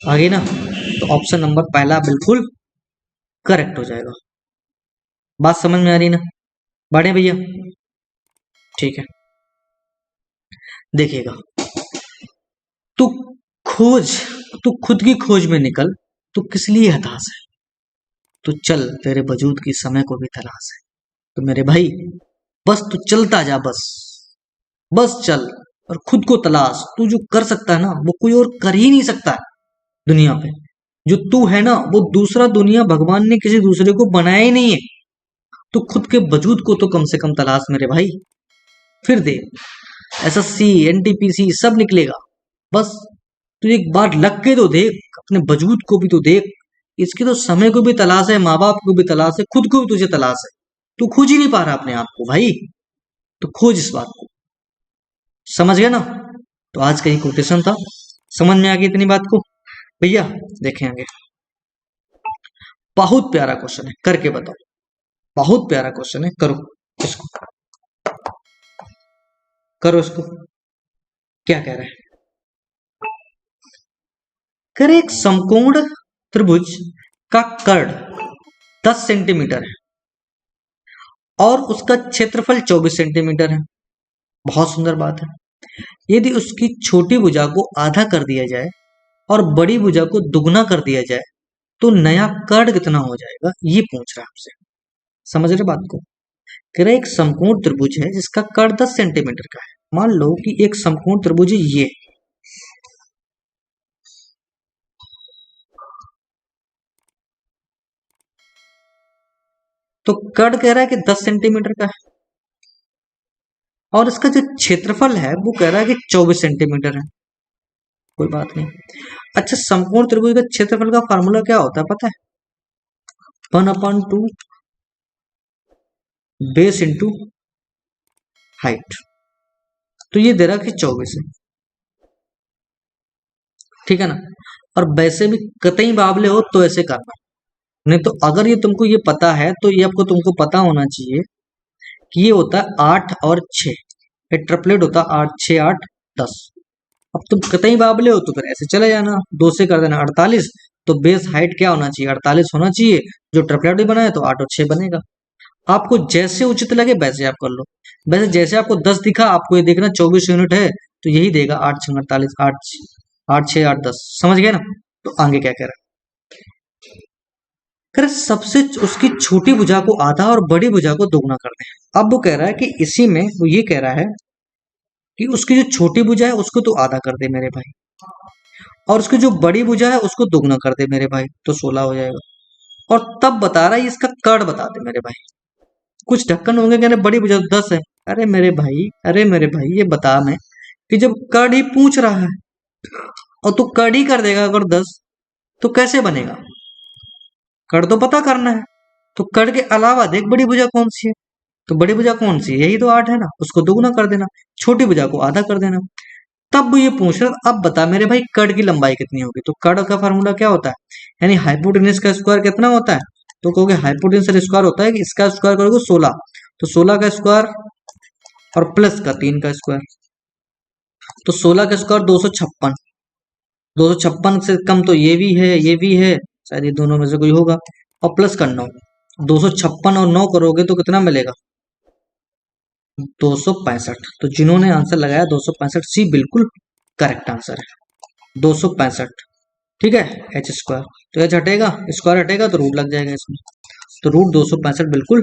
आगे ना? तो ऑप्शन नंबर पहला बिल्कुल करेक्ट हो जाएगा। बात समझ में आ रही ना? बढ़े भैया, ठीक है। देखिएगा, तू खोज, तू खुद की खोज में निकल, तू किस लिए हताश है? तू चल, तेरे वजूद की समय को भी तलाश है। तो मेरे भाई बस तू चलता जा, बस बस चल और खुद को तलाश। तू जो कर सकता है ना वो कोई और कर ही नहीं सकता है दुनिया पे। जो तू है ना वो दूसरा दुनिया भगवान ने किसी दूसरे को बनाया ही नहीं है। तो खुद के वजूद को तो कम से कम तलाश मेरे भाई। फिर देख एसएससी एनटीपीसी सब निकलेगा। बस तू एक बार लग के तो देख, अपने वजूद को भी तो देख। इसकी तो समय को भी तलाश है, माँ बाप को भी तलाश है, खुद को भी तुझे तलाश है। तू खोज ही नहीं पा रहा अपने आप को भाई। तो खोज इस बात को, समझ गया ना। तो आज का ये कोटेशन था, समझ में आ गई इतनी बात को भैया। देखें आगे, बहुत प्यारा क्वेश्चन है, करके बताओ। बहुत प्यारा क्वेश्चन है, करो इसको, करो इसको। क्या कह रहा है? करे एक समकोण त्रिभुज का कर्ण 10 सेंटीमीटर है और उसका क्षेत्रफल 24 सेंटीमीटर है। बहुत सुंदर बात है। यदि उसकी छोटी भुजा को आधा कर दिया जाए और बड़ी भुजा को दुगना कर दिया जाए तो नया कर्ण कितना हो जाएगा, ये पूछ रहा है आपसे। समझ रहे बात को? कह रहा है एक समकोण त्रिभुज है जिसका कर्ण 10 सेंटीमीटर का है। मान लो कि एक समकोण त्रिभुज ये, तो कर्ण कह रहा है कि 10 सेंटीमीटर का है और इसका जो क्षेत्रफल है वो कह रहा है कि 24 सेंटीमीटर है। कोई बात नहीं। अच्छा, समकोण त्रिभुज का क्षेत्रफल का फार्मूला क्या होता है पता है? 1/2 बेस इंटू हाइट। तो ये दे रहा कि 24 है, ठीक है ना। और वैसे भी कतई बावले हो तो ऐसे करना, नहीं तो अगर ये तुमको ये पता है तो ये आपको तुमको पता होना चाहिए कि ये होता है 8 और 6, ये ट्रिपलेट होता है 8 6 8 10। अब तुम कतई बावले हो तो फिर ऐसे चले जाना, 2 से कर देना 48। तो बेस हाइट क्या होना चाहिए? 48 होना चाहिए। जो ट्रिपलेट भी बनाए तो 8 और 6 बनेगा। आपको जैसे उचित लगे वैसे आप कर लो। वैसे जैसे आपको 10 दिखा, आपको ये देखना 24 यूनिट है तो यही देगा 8 6 48, 8 8 6 8 10। समझ गए ना? तो आगे क्या कह रहा है? कह रहा है सबसे उसकी छोटी भुजा को आधा और बड़ी भुजा को दोगुना कर दें। अब वो कह रहा है कि इसी में वो ये कह रहा है कि उसकी जो छोटी भुजा है उसको तो आधा कर दे मेरे भाई, और उसकी जो बड़ी भुजा है उसको दोगुना कर दे मेरे भाई, तो 16 हो जाएगा। और तब बता रहा है इसका कर्ण बता दे मेरे भाई। कुछ ढक्कन होंगे, कहने बड़ी भुजा 10 है। अरे मेरे भाई, अरे मेरे भाई, ये बता मैं कि जब कर्ण ही पूछ रहा है और तू कर्ण ही कर देगा अगर 10, तो कैसे बनेगा? कर्ण तो पता करना है। तो कर्ण के अलावा देख बड़ी भुजा कौन सी है, तो बड़ी भुजा कौन सी है? यही तो 8 है ना, उसको दोगुना कर देना, छोटी भुजा को आधा कर देना। तब वो ये पूछ रहा, अब बता मेरे भाई कर्ण की लंबाई कितनी होगी? तो कर्ण का फार्मूला क्या होता है? यानी हाइपोटेनस का स्क्वायर कितना होता है? तो कहोगे हाइपोटेनस का स्क्वायर होता है कि इसका स्क्वायर करोगे 16, तो 16 का स्क्वायर और प्लस का 3 का स्क्वायर, तो 16 का स्क्वायर 256। 256 से कम तो ये भी है, ये भी है, शायद ये दोनों में से कोई होगा। और प्लस का 9, 256 और 9 करोगे तो कितना मिलेगा? 265। तो जिन्होंने आंसर लगाया 265 सी बिल्कुल करेक्ट आंसर है, 265। ठीक है, एच स्क्वायर, तो एच हटेगा, स्क्वायर हटेगा तो रूट लग जाएगा इसमें। तो रूट 265 बिल्कुल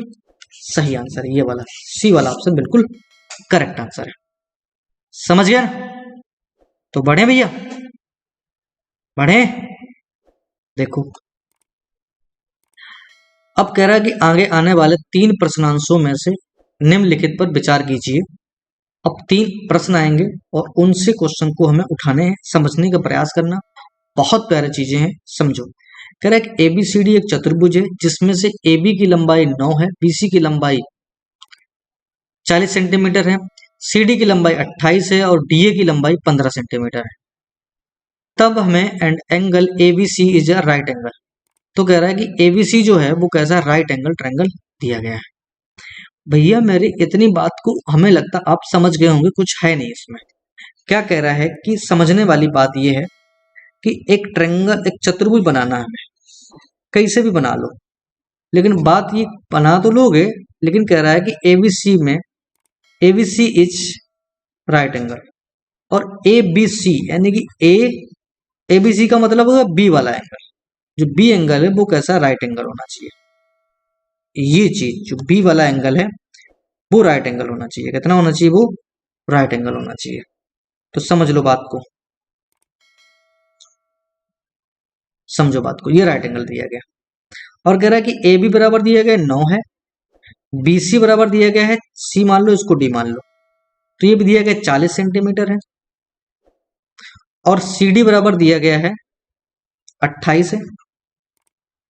सही आंसर है, ये वाला सी वाला ऑप्शन बिल्कुल करेक्ट आंसर है। समझ गया? तो बढ़े भैया, बढ़े। देखो अब कह रहा है कि आगे आने वाले 3 प्रश्नांशों में से निम्नलिखित पर विचार कीजिए। अब 3 प्रश्न आएंगे और उनसे क्वेश्चन को हमें उठाने हैं, समझने का प्रयास करना। बहुत प्यारी चीजें हैं, समझो। कह रहा है कि एबीसीडी एक चतुर्भुज है जिसमें से AB की लंबाई 9 है, BC की लंबाई 40 सेंटीमीटर है, CD की लंबाई 28 है और DA की लंबाई 15 सेंटीमीटर है। तब हमें and angle ABC is a right angle. तो कह रहा है कि ABC जो है वो कैसा राइट एंगल ट्रायंगल दिया गया है। भैया मेरी इतनी बात को हमें लगता आप समझ गए होंगे, कुछ है नहीं इसमें। क्या कह रहा है कि समझने वाली बात यह है कि एक ट्रायंगल, एक चतुर्भुज बनाना है हमें, कैसे भी बना लो, लेकिन बात ये बना तो लोगे, लेकिन कह रहा है कि एबीसी में एबीसी इज राइट एंगल और एबीसी यानी कि एबीसी का मतलब होगा बी वाला एंगल, जो बी एंगल है वो कैसा राइट एंगल होना चाहिए। ये चीज जो बी वाला एंगल है वो राइट एंगल होना चाहिए। कितना होना चाहिए? वो राइट एंगल होना चाहिए। तो समझ लो बात को। समझो बात को, ये राइट एंगल दिया गया और कह रहा है कि ए बी बराबर दिया गया 9 है, बी सी बराबर दिया गया है, सी मान लो, इसको डी मान लो, तो ये भी दिया गया 40 सेंटीमीटर है, और सी डी बराबर दिया गया है 28 है,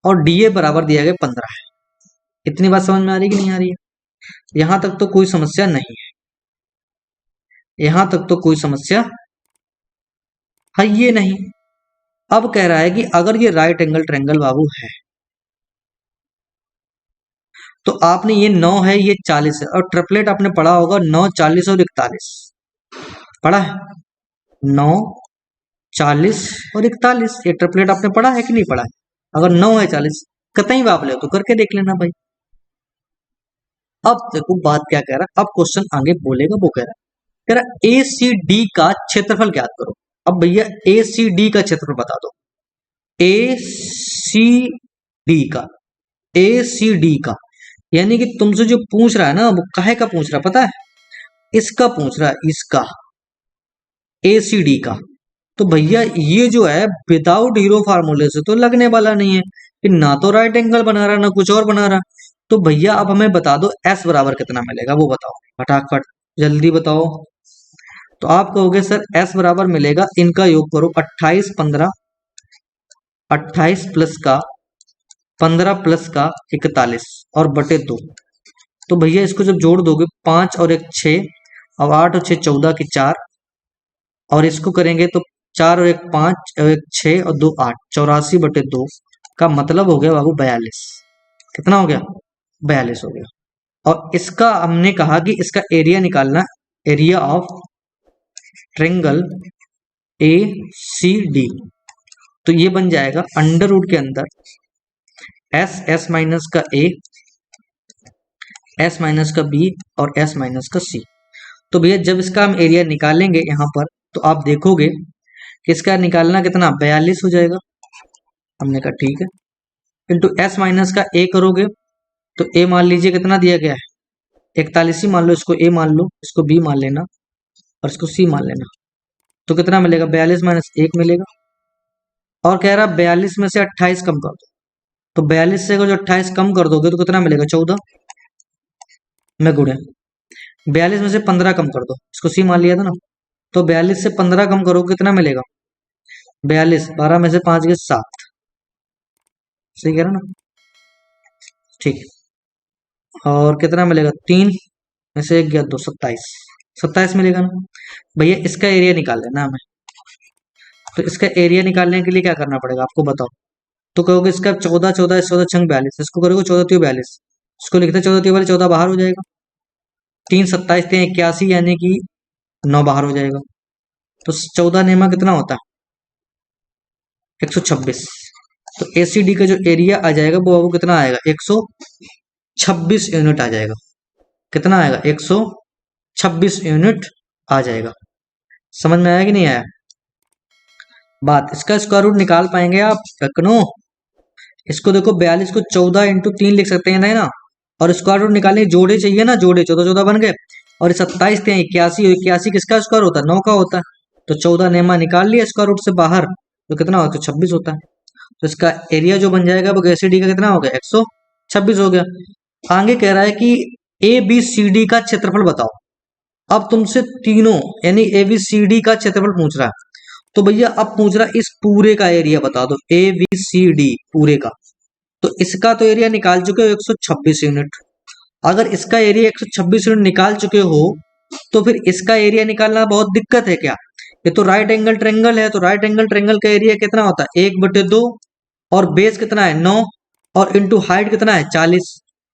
और डी ए बराबर दिया गया 15 है। इतनी बात समझ में आ रही कि नहीं आ रही है? यहां तक तो कोई समस्या नहीं है, यहां तक तो कोई समस्या है ये नहीं। अब कह रहा है कि अगर ये राइट एंगल ट्रायंगल बाबू है तो आपने ये 9 है, ये 40 है, और ट्रिपलेट आपने पढ़ा होगा 9, 40 और 41 पढ़ा है, 9, 40 और 41, ये ट्रिपलेट आपने पढ़ा है कि नहीं पढ़ा है? अगर 9 है 40 कतई बाप ले तो करके देख लेना भाई। अब देखो बात क्या कह रहा है, अब क्वेश्चन आगे बोलेगा, वो कह रहा ए सी डी का क्षेत्रफल ज्ञात करो। अब भैया ए सी डी का क्षेत्रफल बता दो, ए सी डी का, ए सी डी का, यानी कि तुमसे जो पूछ रहा है ना वो काहे का पूछ रहा है पता है? इसका पूछ रहा है, इसका, ए सी डी का। तो भैया ये जो है विदाउट हीरो फार्मूले से तो लगने वाला नहीं है कि ना तो राइट एंगल बना रहा ना कुछ और बना रहा। तो भैया अब हमें बता दो एस बराबर कितना मिलेगा, वो बताओ फटाफट, जल्दी बताओ। तो आप कहोगे सर एस बराबर मिलेगा, इनका योग करो 28 15, 28 प्लस का 15 प्लस का 41 और बटे 2। तो भैया इसको जब जोड़ दोगे 5 और 1 6, अब 8 और 6 14 की 4, और इसको करेंगे तो 4 और 1 5 और 1 6 और 2 8, 84 बटे 2 का मतलब हो गया बाबू 42। कितना हो गया? 42 हो गया। और इसका हमने कहा कि इसका एरिया निकालना, area of triangle A C D, तो ये बन जाएगा अंडर रूट के अंदर एस, एस माइनस का ए, एस माइनस का बी और एस माइनस का सी। तो भैया जब इसका हम एरिया निकालेंगे यहाँ पर तो आप देखोगे कि इसका निकालना कितना 42 हो जाएगा। हमने कहा ठीक है, इंटू एस माइनस का ए करोगे तो ए मान लीजिए कितना दिया गया है 41 ही मान लो, इसको ए मान लो, इसको बी मान लेना और इसको सी मान लेना, तो कितना मिलेगा 42 माइनस 1 मिलेगा। और कह रहा 42 में से 28 कम कर दो, तो 42 से अगर जो 28 कम कर दोगे तो कितना मिलेगा 14 में गुणे, 42 में से 15 कम कर दो, इसको सी मान लिया था ना, तो 42 से 15 कम करो कितना मिलेगा 42, 12 में से 5 गए 7, सही कह रहा ना, ठीक है। और कितना मिलेगा 3 में से 1 गया 2, 27, 27 मिलेगा ना। भैया इसका एरिया निकाल लेना हमें, तो इसका एरिया निकालने के लिए क्या करना पड़ेगा आपको बताओ। तो कहोगे इसका 14 14 14 छंग 42, इसको करोगे 14 3 42, इसको लिखते 14 3 वाले 14 बाहर हो जाएगा, 3 27 3 81 यानी कि 9 बाहर हो जाएगा। तो 14 नेमा कितना होता है 126। तो एसीडी का जो एरिया आ जाएगा वो कितना आएगा 126 यूनिट आ जाएगा। कितना आएगा 126 यूनिट आ जाएगा। समझ में आया कि नहीं आया बात? इसका स्क्वायर रूट निकाल पाएंगे आप कनो? इसको देखो 42 को 14 इंटू 3 लिख सकते हैं ना, और स्क्वायर रूट निकालने जोड़े चाहिए ना, जोड़े 14 14 बन गए, और 27 थे 81, 81 किसका स्क्वायर होता है 9 का होता है, तो 14 नेमा निकाल लिया स्क्वायर रूट से बाहर, तो कितना होता है 26 होता है। तो इसका एरिया जो बन जाएगा वो एसीडी का कितना हो गया 126 हो गया। आगे कह रहा है कि ए बी सी डी का क्षेत्रफल बताओ। अब तुमसे तीनों यानी ए बी सी डी का क्षेत्रफल पूछ रहा है, तो भैया अब पूछ रहा है इस पूरे का एरिया बता दो, ए बी सी डी पूरे का। तो इसका तो एरिया निकाल चुके हो 126 यूनिट। अगर इसका एरिया 126 यूनिट निकाल चुके हो तो फिर इसका एरिया निकालना बहुत दिक्कत है क्या? ये तो राइट एंगल ट्रायंगल है, तो राइट एंगल ट्रायंगल का एरिया कितना होता है 1/2, और बेस कितना है 9, और इंटू हाइट कितना है 40।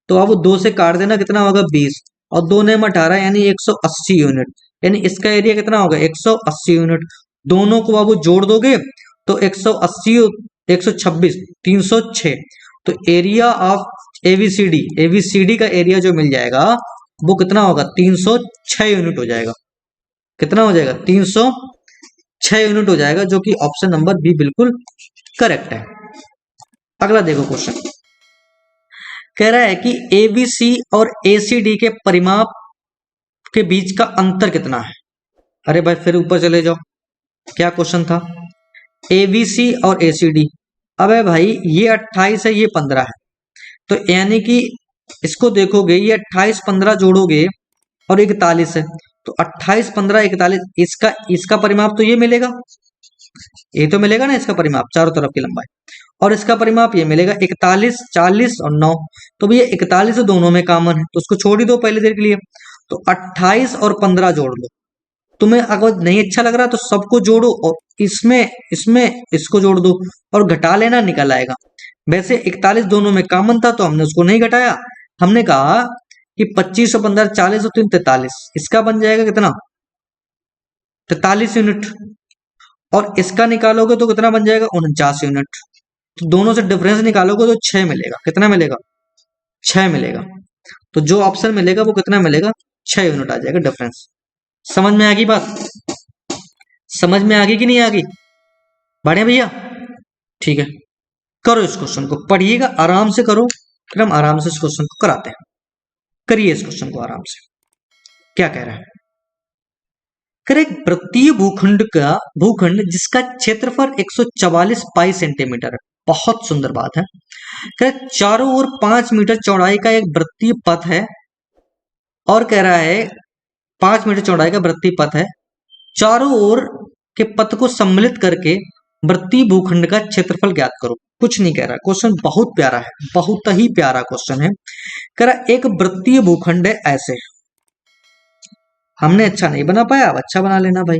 तो अब 2 से काट देना कितना होगा 20, और 2 ने 18 यानी 180 यूनिट, यानी इसका एरिया कितना होगा 180 यूनिट। दोनों को बाबू जोड़ दोगे तो 180 126 306, तो एरिया ऑफ एबीसीडी, एबीसीडी का एरिया जो मिल जाएगा वो कितना होगा 306 यूनिट हो जाएगा। कितना हो जाएगा 306 यूनिट हो जाएगा, जो कि ऑप्शन नंबर बी बिल्कुल करेक्ट है। अगला देखो क्वेश्चन कह रहा है कि एबीसी और एसीडी के परिमाप के बीच का अंतर कितना है। अरे भाई फिर ऊपर चले जाओ, क्या क्वेश्चन था, एबीसी और एसीडी अबे भाई ये 28 है, ये 15 है, तो यानी कि इसको देखोगे, ये 28 15 जोड़ोगे और 41 है, तो 28 15 41, इसका इसका परिमाप तो ये मिलेगा, ये तो मिलेगा ना इसका परिमाप, चारों तरफ की लंबाई, और इसका परिमाप ये मिलेगा 41 40 और 9। तो भैया 41 दोनों में कॉमन है, तो उसको छोड़ ही दो पहले देर के लिए। तो 28 और 15 जोड़ लो। तुम्हें अगर नहीं अच्छा लग रहा तो सबको जोड़ो और इसमें इसमें इसको जोड़ दो और घटा लेना, निकल आएगा। वैसे 41 दोनों में कॉमन था तो हमने उसको नहीं घटाया, हमने कहा कि 25 और 15 40 और 3 43, इसका बन जाएगा कितना, 43 यूनिट। और इसका निकालोगे तो कितना बन जाएगा, 49 यूनिट। तो दोनों से डिफरेंस निकालोगे तो 6 मिलेगा। कितना मिलेगा, 6 मिलेगा। तो जो ऑप्शन मिलेगा वो कितना मिलेगा, 6 यूनिट आ जाएगा डिफरेंस। समझ में आ गई बात, समझ में आ गई कि नहीं आ गई, बढ़िया भैया, ठीक है। करो इस क्वेश्चन को, पढ़िएगा आराम से करो, फिर हम आराम से इस क्वेश्चन को कराते हैं। करिए इस क्वेश्चन को आराम से। क्या कह रहा है, एक वृत्तीय भूखंड जिसका क्षेत्रफल 144 पाई सेंटीमीटर है, बहुत सुंदर बात है। चारों ओर 5 मीटर चौड़ाई का एक वृत्तीय पथ है, और कह रहा है 5 मीटर चौड़ाई का वृत्तीय पथ है, चारों ओर के पथ को सम्मिलित करके वृत्तीय भूखंड का क्षेत्रफल ज्ञात करो। कुछ नहीं कह रहा, क्वेश्चन बहुत प्यारा है, बहुत ही प्यारा क्वेश्चन है। कह रहा एक वृत्तीय भूखंड है ऐसे, हमने अच्छा नहीं बना पाया, अब अच्छा बना लेना भाई।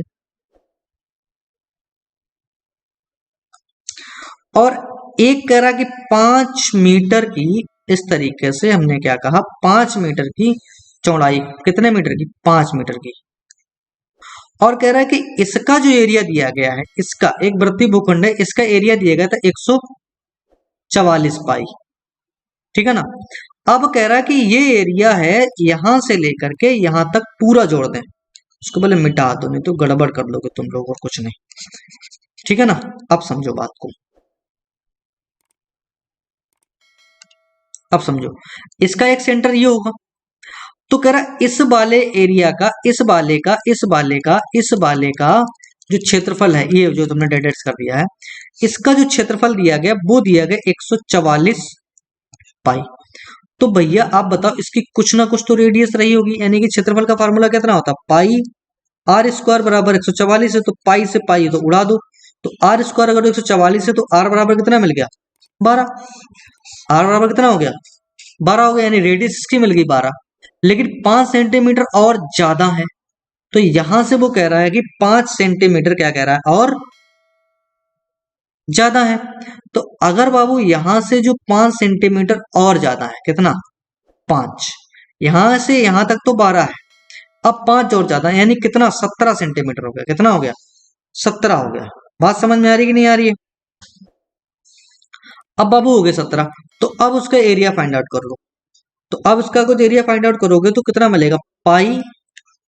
और एक कह रहा कि 5 मीटर की, इस तरीके से हमने क्या कहा, 5 मीटर की चौड़ाई, कितने मीटर की, 5 मीटर की। और कह रहा है कि इसका जो एरिया दिया गया है, इसका एक वृत्तीय भूखंड है, इसका एरिया दिया गया था 144 पाई, ठीक है ना। अब कह रहा है कि ये एरिया है यहां से लेकर के यहां तक पूरा जोड़ दें, उसको पहले मिटा दो, नहीं तो गड़बड़ कर लोगे तुम लोग, और कुछ नहीं, ठीक है ना। अब समझो बात को, अब समझो, इसका एक सेंटर ये होगा, तो कह रहा इस वाले एरिया का, इस वाले का, इस वाले का, इस वाले का जो क्षेत्रफल है, ये जो तुमने डेडेट्स कर दिया है, इसका जो क्षेत्रफल दिया गया वो दिया गया 144 पाई। तो भैया आप बताओ, इसकी कुछ ना कुछ तो रेडियस रही होगी, यानी कि क्षेत्रफल का फार्मूला कितना होता है, पाई आर स्क्वायर बराबर 144 है, तो पाई से पाई तो उड़ा दो, तो आर स्क्वायर अगर 144 है तो आर बराबर कितना मिल गया, 12। आर बराबर कितना हो गया, 12 हो गया, यानी रेडियस इसकी मिल गई 12। लेकिन 5 सेंटीमीटर और ज्यादा है, तो यहां से वो कह रहा है कि 5 सेंटीमीटर क्या कह रहा है, और ज्यादा है। तो अगर बाबू यहां से जो 5 सेंटीमीटर और ज्यादा है, कितना, 5, यहां से यहां तक तो 12 है, अब 5 और ज्यादा है, यानी कितना, 17 सेंटीमीटर हो गया। कितना हो गया, 17 हो गया। बात समझ में आ रही कि नहीं आ रही है। अब बाबू हो गए 17, तो अब उसका एरिया फाइंड आउट कर लो। तो अब इसका कुछ एरिया फाइंड आउट करोगे तो कितना मिलेगा, पाई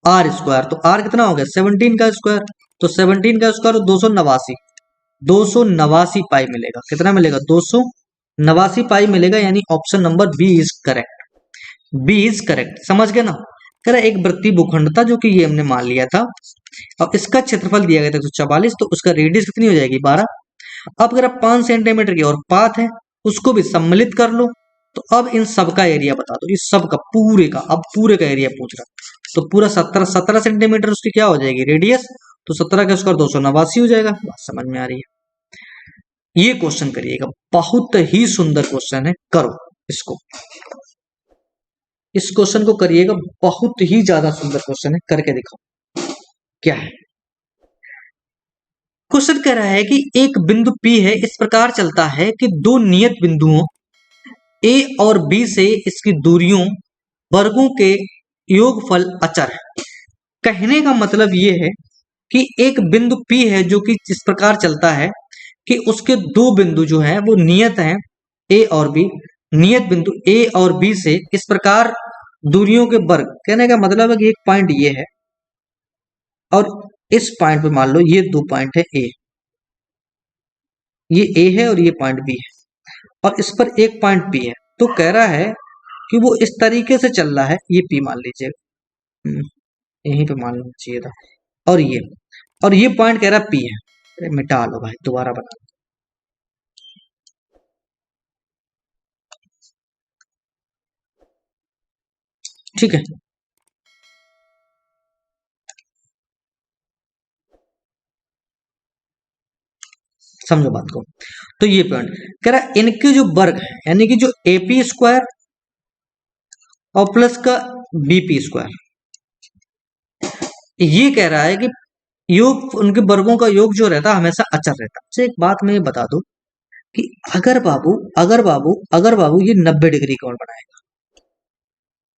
आर स्क्वायर, तो आर कितना हो गया, 17 का स्क्वायर, तो 17 का स्क्वायर 289, 289 पाई मिलेगा। कितना मिलेगा, 289 पाई मिलेगा, यानी option number B is correct, B is correct. समझ गए ना। कह रहा एक वृत्तीय भूखंड था जो कि ये हमने मान लिया था, अब इसका क्षेत्रफल दिया गया था 144, तो उसका रेडियस कितनी हो जाएगी, 12। अब अगर 5 सेंटीमीटर की और पाथ है, उसको भी सम्मिलित कर लो। तो अब इन सब का एरिया बता दो, इस सब का पूरे का, अब पूरे का एरिया पूछ रहा, तो पूरा 17 सेंटीमीटर उसकी क्या हो जाएगी, रेडियस, तो 17 का स्क्वायर 289 हो जाएगा। बात समझ में आ रही है। ये क्वेश्चन करिएगा, बहुत ही सुंदर क्वेश्चन है, करो इसको, इस क्वेश्चन को करिएगा, बहुत ही ज्यादा सुंदर क्वेश्चन है, करके दिखाओ क्या है। क्वेश्चन कह रहा है कि एक बिंदु P है, इस प्रकार चलता है कि दो नियत बिंदुओं A और B से इसकी दूरियों वर्गों के योगफल अचर है। कहने का मतलब ये है कि एक बिंदु P है जो कि इस प्रकार चलता है कि उसके दो बिंदु जो है वो नियत हैं, A और B, नियत बिंदु A और B से इस प्रकार दूरियों के वर्ग, कहने का मतलब है कि एक पॉइंट ये है और इस पॉइंट पे मान लो ये दो पॉइंट है A, ये A है और ये पॉइंट B है, और इस पर एक पॉइंट P है। तो कह रहा है कि वो इस तरीके से चल रहा है, ये P मान लीजिए, यहीं पे मान लेना चाहिए था, और ये पॉइंट कह रहा है P है। मिटा लो भाई, दोबारा बता, ठीक है, समझो बात को। तो ये पॉइंट कह रहा है इनके जो वर्ग है यानी कि जो एपी स्क्वायर और प्लस का बीपी स्क्वायर, ये कह रहा है कि योग उनके वर्गों का योग जो रहता है हमेशा अचर रहता है। अच्छा एक बात मैं ये बता दूं कि अगर बाबू ये 90 डिग्री कोण बनाएगा,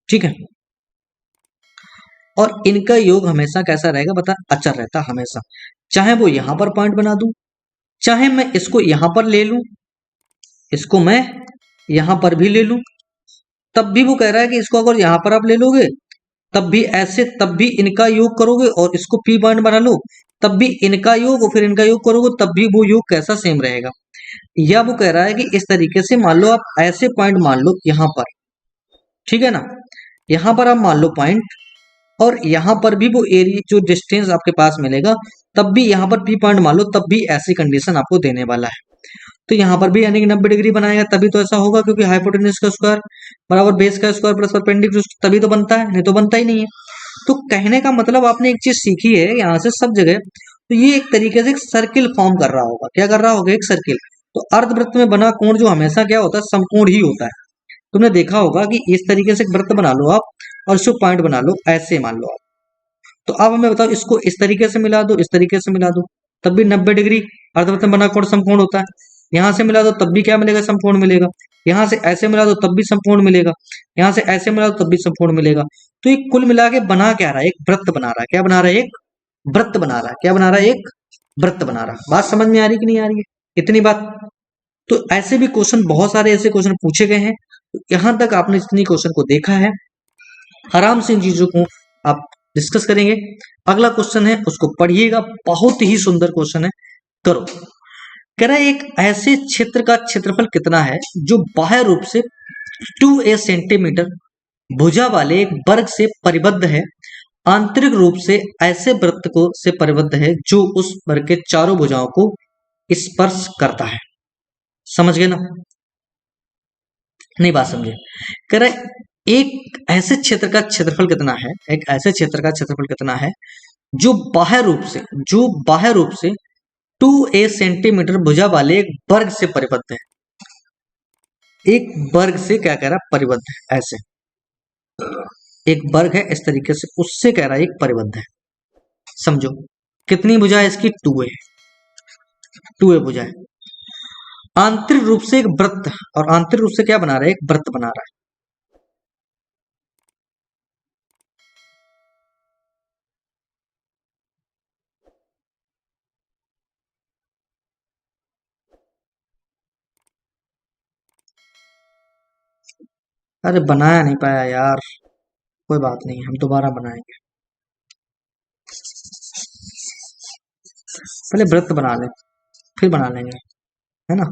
ठीक है, और इनका योग हमेशा कैसा रहेगा बता, अचर रहता है हमेशा। चाहे वो यहां पर पॉइंट बना दूं, चाहे मैं इसको यहां पर ले लूं, इसको मैं यहां पर भी ले लूं, तब भी वो कह रहा है कि इसको अगर यहां पर आप ले लोगे तब भी ऐसे, तब भी इनका योग करोगे और इसको पी पॉइंट बना लो, तब भी इनका योग और फिर इनका योग करोगे तब भी वो योग कैसा सेम रहेगा। या वो कह रहा है कि इस तरीके से मान लो आप ऐसे पॉइंट मान लो यहां पर, ठीक है ना, यहां पर आप मान लो पॉइंट और यहां पर भी वो एरिया जो डिस्टेंस आपके पास मिलेगा तब भी यहां पर पी पॉइंट मान लो तब भी ऐसी कंडीशन आपको देने वाला है। तो यहाँ पर भी यानी कि 90 डिग्री बनाएगा तभी तो ऐसा होगा, क्योंकि हाइपोटेन्यूज का स्क्वायर बराबर बेस का स्क्वायर प्लस परपेंडिकुलर तभी तो बनता है, नहीं तो बनता ही नहीं है। तो कहने का मतलब आपने एक चीज सीखी है यहाँ से सब जगह, तो ये एक तरीके से एक सर्किल फॉर्म कर रहा होगा। क्या कर रहा होगा? एक सर्किल। तो अर्धवृत्त में बना कोण जो हमेशा क्या होता है, समकोण ही होता है। तुमने देखा होगा कि इस तरीके से एक वृत्त बना लो आप और इसको पॉइंट बना लो, ऐसे मान लो आप। तो अब हमें बताओ इसको इस तरीके से मिला दो, इस तरीके से मिला दो, तब भी 90 डिग्री अर्धवृत्त में बना कोण समकोण होता है। यहां से मिला दो तब भी क्या मिलेगा? समकोण मिलेगा। यहां से ऐसे मिला दो तब भी समकोण मिलेगा। यहां से ऐसे मिला दो तब भी समकोण मिलेगा। तो ये कुल मिला के बना क्या रहा है? एक वृत्त बना रहा है। क्या बना रहा है? एक वृत्त बना रहा है। क्या बना रहा है? एक वृत्त बना रहा है। बात समझ में आ रही कि नहीं आ रही है? इतनी बात। तो ऐसे भी क्वेश्चन, बहुत सारे ऐसे क्वेश्चन पूछे गए हैं। तो यहां तक आपने इतनी क्वेश्चन को देखा है, आराम से इन चीजों को आप डिस्कस करेंगे। अगला क्वेश्चन है उसको पढ़िएगा, बहुत ही सुंदर क्वेश्चन है, करो। कह रहा है एक ऐसे क्षेत्र का क्षेत्रफल कितना है जो बाह्य रूप से 2a सेंटीमीटर भुजा वाले एक वर्ग से परिबद्ध है, आंतरिक रूप से ऐसे वृत्त को से परिबद्ध है जो उस वर्ग के चारों भुजाओं को स्पर्श करता है। समझ गए ना? नहीं बात समझे? कह रहा है एक ऐसे क्षेत्र का क्षेत्रफल कितना है, एक ऐसे क्षेत्र का क्षेत्रफल कितना है जो बाह्य रूप से, जो बाह्य रूप से 2a सेंटीमीटर भुजा वाले एक वर्ग से परिबद्ध है। एक वर्ग से क्या कह रहा है? परिबद्ध है। ऐसे एक वर्ग है इस तरीके से, उससे कह रहा है एक परिबद्ध है। समझो कितनी भुजा है इसकी? 2a, 2a भुजा है। आंतरिक रूप से एक वृत्त, और आंतरिक रूप से क्या बना रहा है? एक वृत्त बना रहा है। अरे बनाया नहीं पाया यार, कोई बात नहीं, हम दोबारा बनाएंगे। पहले वृत्त बना लें फिर बना लेंगे, है ना?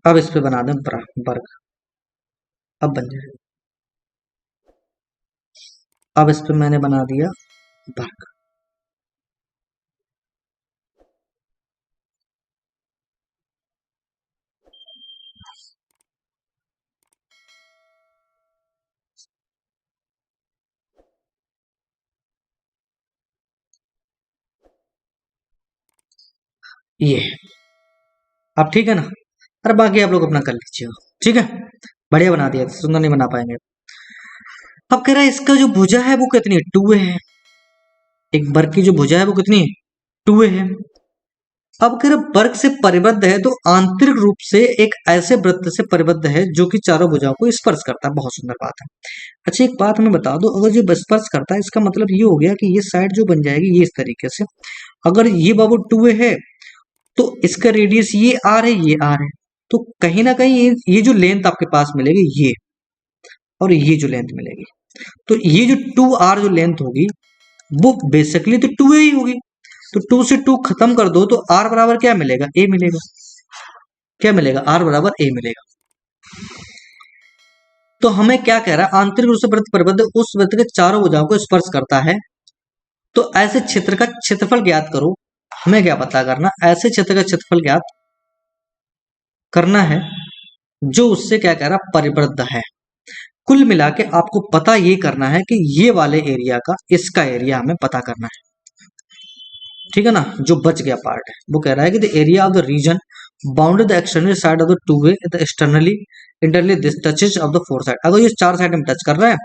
अब इस पे बना दें वर्ग। अब बन जाए। अब इस पे मैंने बना दिया वर्ग। ये अब ठीक है ना? अरे बाकी आप लोग अपना कर लीजिए, ठीक है? बढ़िया बना दिया, सुंदर नहीं बना पाएंगे। अब कह रहा है इसका जो भुजा है वो कितनी है? 2a है। एक वर्ग की जो भुजा है वो कितनी है? 2a है। अब कह रहा वर्ग से परिबद्ध है तो आंतरिक रूप से एक ऐसे वृत्त से परिबद्ध है जो कि चारों भुजाओं को स्पर्श करता है। बहुत सुंदर बात है। अच्छा एक बात हमें बता दो, अगर जो स्पर्श करता है इसका मतलब ये हो गया कि ये साइड जो बन जाएगी ये इस तरीके से, अगर ये बाबू 2a है तो इसका रेडियस ये r है, ये r है, तो कहीं ना कहीं ये जो लेंथ आपके पास मिलेगी ये, और ये जो लेंथ मिलेगी, तो ये जो 2r जो लेंथ होगी वो बेसिकली तो 2a ही होगी। तो 2 से 2 खत्म कर दो तो r बराबर क्या मिलेगा? a मिलेगा। क्या मिलेगा? r बराबर a मिलेगा। तो हमें क्या कह रहा है? आंतरिक रूप से वृत्त परिबद्ध उस वृत्त के चारों भुजाओं को स्पर्श करता है, तो ऐसे क्षेत्र का क्षेत्रफल ज्ञात करो हमें क्या पता करना, ऐसे क्षेत्र का क्षेत्रफल ज्ञात करना है जो उससे क्या कह रहा, परिबद्ध है। कुल मिला के आपको पता ये करना है कि ये वाले एरिया का इसका एरिया हमें पता करना है, ठीक है ना। जो बच गया पार्ट है वो कह रहा है कि the area of the reason bounded the external side of the two way the externally इंटरली this touches of the four side. अगर ये चार साइड में टच कर रहा है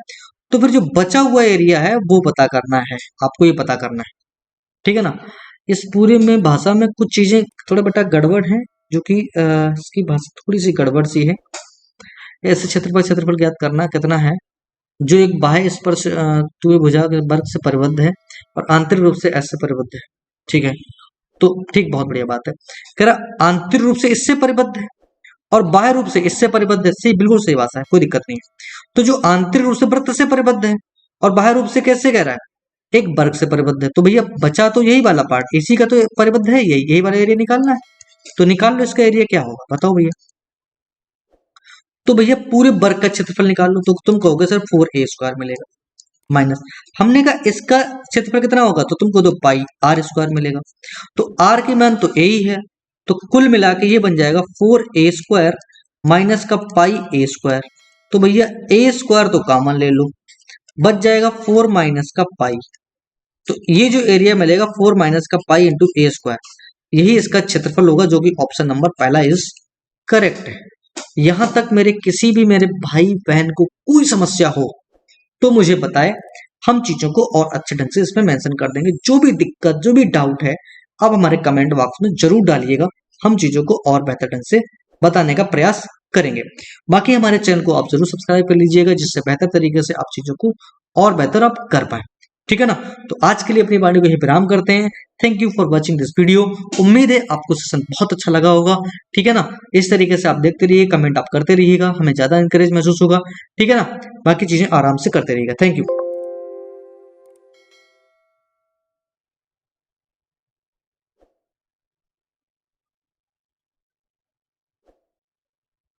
तो फिर जो बचा हुआ एरिया है वो पता करना है, आपको ये पता करना है, ठीक है ना। इस पूरे में भाषा में कुछ चीजें थोड़ा बेटा गड़बड़ है, जो कि इसकी भाषा थोड़ी सी गड़बड़ सी है। ऐसे क्षेत्रफल ज्ञात करना कितना है जो एक बाह्य स्पर्श टू भुजा के वर्ग से परिबद्ध है और आंतरिक रूप से ऐसे परिबद्ध है, ठीक है। तो ठीक, बहुत बढ़िया बात है। कह रहा आंतरिक रूप से इससे परिबद्ध है और बाह्य रूप से इससे परिबद्ध है, सही, बिल्कुल सही बात है, कोई दिक्कत नहीं है। तो जो आंतरिक रूप से वृत्त से परिबद्ध है और बाह्य रूप से कैसे कह रहा है, एक वर्ग से परिबद्ध है, तो भैया बचा तो यही वाला पार्ट, इसी का तो परिबद्ध है, यही वाला एरिया निकालना है। तो निकाल लो, इसका एरिया क्या होगा बताओ भैया। तो भैया पूरे वर्ग का क्षेत्रफल निकाल लो, तो तुम कहोगे सर 4a² मिलेगा, माइनस हमने कहा इसका क्षेत्रफल कितना होगा, तो तुमको तो पाई r² मिलेगा। तो r की मान तो a ही है, तो कुल मिला के ये बन जाएगा 4a² माइनस का पाई a²। तो भैया a² तो कॉमन ले लो, बच जाएगा 4 माइनस का पाई। तो ये जो एरिया मिलेगा 4 माइनस का पाई इंटू a², यही इसका क्षेत्रफल होगा, जो कि ऑप्शन नंबर पहला इज करेक्ट है। यहां तक मेरे किसी भी मेरे भाई बहन को कोई समस्या हो तो मुझे बताए, हम चीजों को और अच्छे ढंग से इसमें मेंशन कर देंगे। जो भी दिक्कत, जो भी डाउट है, आप हमारे कमेंट बॉक्स में जरूर डालिएगा, हम चीजों को और बेहतर ढंग से बताने का प्रयास करेंगे। बाकी हमारे चैनल को आप जरूर सब्सक्राइब कर लीजिएगा, जिससे बेहतर तरीके से आप चीजों को और बेहतर आप कर पाए, ठीक है ना। तो आज के लिए अपनी वाणी को ही विराम करते हैं। Thank you for watching this video. उम्मीद है आपको सेशन बहुत अच्छा लगा होगा, ठीक है ना। इस तरीके से आप देखते रहिए, कमेंट आप करते रहिएगा, हमें ज्यादा इंकरेज महसूस होगा, ठीक है ना। बाकी चीजें आराम से करते रहिएगा। Thank you.